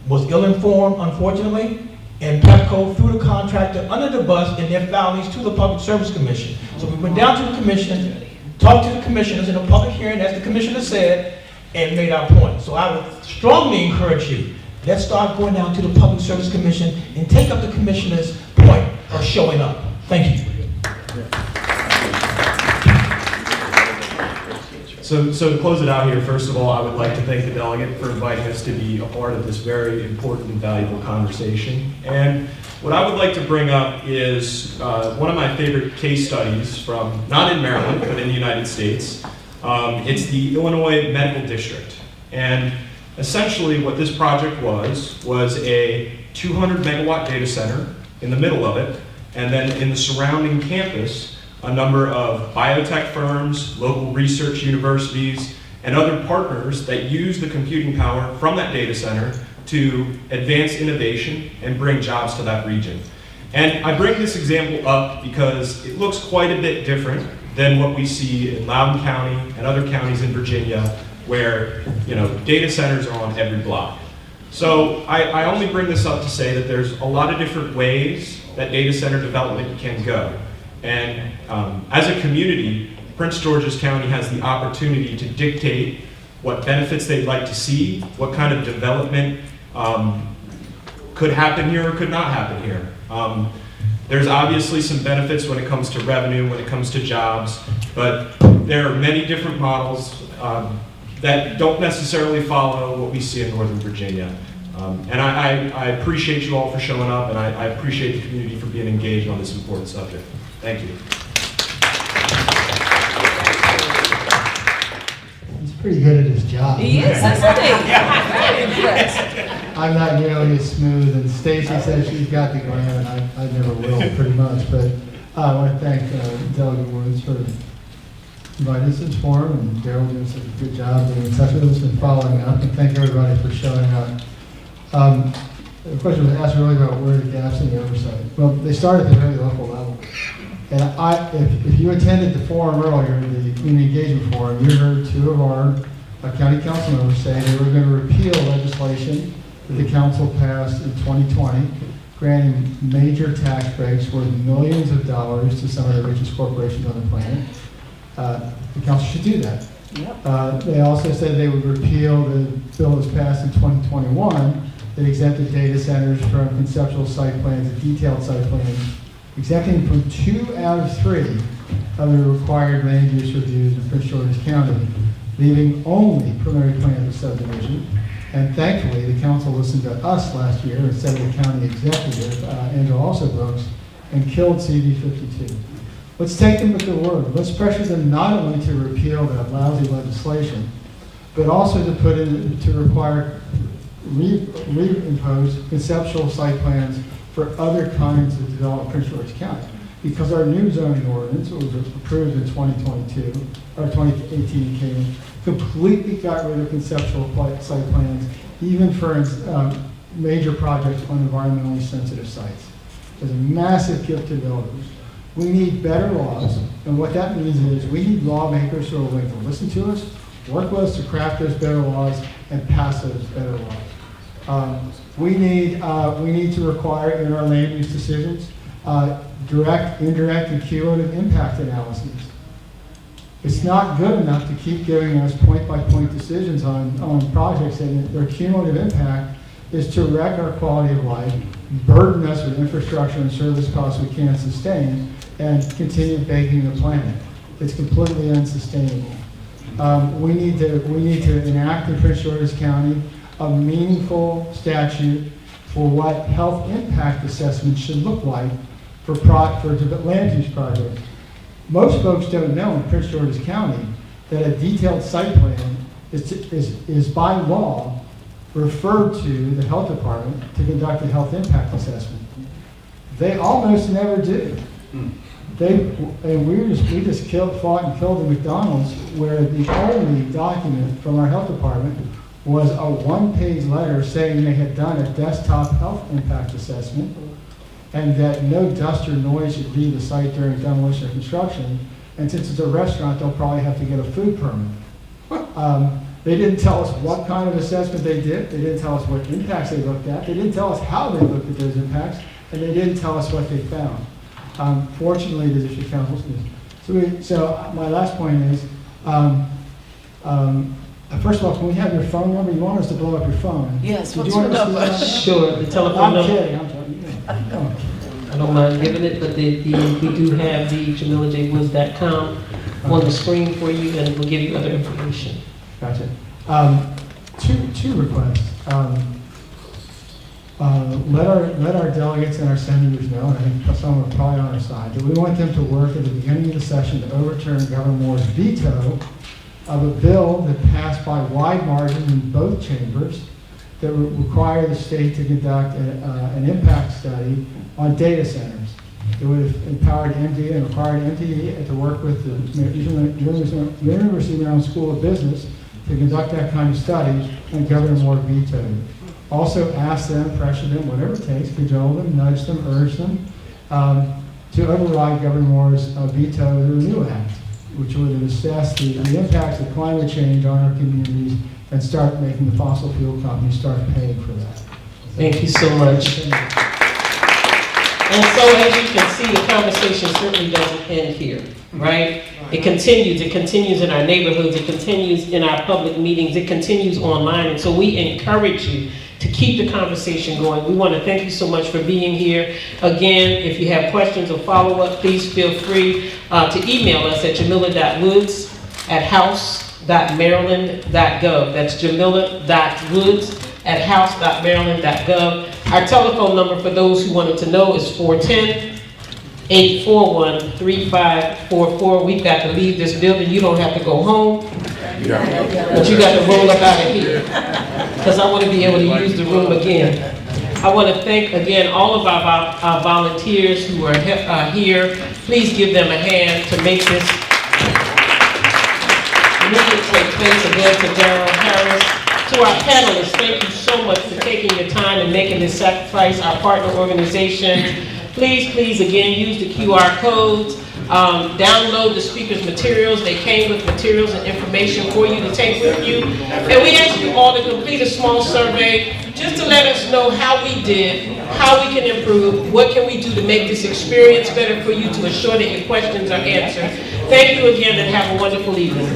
Speaker 19: ill-informed, unfortunately, and PEPCO threw the contractor under the bus in their filings to the Public Service Commission. So we went down to the commission, talked to the commissioners in a public hearing, as the commissioner said, and made our point. So I would strongly encourage you, let's start going down to the Public Service Commission and take up the commissioner's point of showing up. Thank you.
Speaker 3: So to close it out here, first of all, I would like to thank the delegate for inviting us to be a part of this very important and valuable conversation. And what I would like to bring up is one of my favorite case studies from, not in Maryland, but in the United States. It's the Illinois Medical District. And essentially what this project was a 200 megawatt data center in the middle of it, and then in the surrounding campus, a number of biotech firms, local research universities, and other partners that use the computing power from that data center to advance innovation and bring jobs to that region. And I bring this example up because it looks quite a bit different than what we see in Loudoun County and other counties in Virginia where, data centers are on every block. So I only bring this up to say that there's a lot of different ways that data center development can go. And as a community, Prince George's County has the opportunity to dictate what benefits they'd like to see, what kind of development could happen here or could not happen here. There's obviously some benefits when it comes to revenue, when it comes to jobs, but there are many different models that don't necessarily follow what we see in Northern Virginia. And I appreciate you all for showing up, and I appreciate the community for being engaged on this important subject. Thank you.
Speaker 15: He's pretty good at his job.
Speaker 2: He is, isn't he? I'm impressed.
Speaker 15: I'm not nearly as smooth, and Stacy says she's got the glam, and I never will, pretty much. But I want to thank Delegate Woods for inviting us to this forum, and Daryl doing such a good job being in touch with us and following up, and thank everybody for showing up. The question was asked earlier about where the gaps in the oversight. Well, they start at the very local level. And if you attended the forum earlier, the community engagement forum, you heard two of our county council members say they were going to repeal legislation that the council passed in 2020, granting major tax breaks worth millions of dollars to some of the richest corporations on the planet. The council should do that. Yep. They also said they would repeal the bill that was passed in 2021 that exempted data centers from conceptual site plans and detailed site plans, exempting from 2 out of 3 of the required land use reviews in Prince George's County, leaving only preliminary plans of subdivision. And thankfully, the council listened to us last year instead of the county executive, Angela also Brooks, and killed CB 52. Let's take them at their word. Let's pressure them not only to repeal that lousy legislation, but also to put in, to require, reimpose conceptual site plans for other kinds of development in Prince George's County. Because our new zoning ordinance, which was approved in 2022, or 2018 came in, completely got rid of conceptual site plans, even for major projects on environmentally sensitive sites. There's a massive gift to developers. We need better laws, and what that means is we need lawmakers who are willing to listen to us, work with us to craft those better laws, and pass those better laws. We need to require in our land use decisions direct, indirect, and cumulative impact analyses. It's not good enough to keep giving us point-by-point decisions on projects, and their cumulative impact is to wreck our quality of life, burden us with infrastructure and service costs we can't sustain, and continue baking the planet. It's completely unsustainable. We need to enact in Prince George's County a meaningful statute for what health impact assessments should look like for land use projects. Most folks don't know in Prince George's County that a detailed site plan is by law referred to the health department to conduct a health impact assessment. They almost never do. We just fought and killed the McDonald's where the only document from our health department was a one-page letter saying they had done a desktop health impact assessment and that no dust or noise should leave the site during demolition or construction. And since it's a restaurant, they'll probably have to get a food permit. They didn't tell us what kind of assessment they did. They didn't tell us what impacts they looked at. They didn't tell us how they looked at those impacts, and they didn't tell us what they found. Fortunately, the district council did. So my last point is, first of all, can we have your phone number? You want us to blow up your phone?
Speaker 2: Yes,
Speaker 1: what's your number? Sure, the telephone number.
Speaker 15: I'm kidding.
Speaker 1: I don't mind giving it, but we do have the JamilaJWoods.com on the screen for you, and we'll give you other information.
Speaker 15: Gotcha. Two requests. Let our delegates and our senators know, and I think some are probably on our side, that we want them to work at the beginning of the session to overturn Governor Moore's veto of a bill that passed by wide margins in both chambers that would require the state to conduct an impact study on data centers. It would have empowered MD and required MD to work with the University of Maryland School of Business to conduct that kind of study, and Governor Moore vetoed it. Also ask them, pressure them, whatever it takes, cajole them, nudge them, urge them to override Governor Moore's veto of the Renew Act, which would assess the impacts of climate change on our communities and start making the fossil fuel companies start paying for that.
Speaker 1: Thank you so much. And so as you can see, the conversation certainly doesn't end here, right? It continues in our neighborhoods, it continues in our public meetings, it continues online, and so we encourage you to keep the conversation going. We want to thank you so much for being here. Again, if you have questions or follow-up, please feel free to email us at jamila.woods@house.maryland.gov. That's jamila.woods@house.maryland.gov. Our telephone number for those who wanted to know is 410-841-3544. We've got to leave this building. You don't have to go home, but you got to roll up out of here, because I want to be able to use the room again. I want to thank again all of our volunteers who are here. Please give them a hand to make this meeting take place. Again, to Darryl Harris. To our panelists, thank you so much for taking your time and making this sacrifice. Our partner organizations, please again use the QR codes. Download the speaker's materials. They came with materials and information for you to take with you. And we ask you all to complete a small survey just to let us know how we did, how we can improve, what can we do to make this experience better for you, to assure that your questions are answered. Thank you again and have a wonderful evening.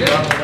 Speaker 3: Yeah.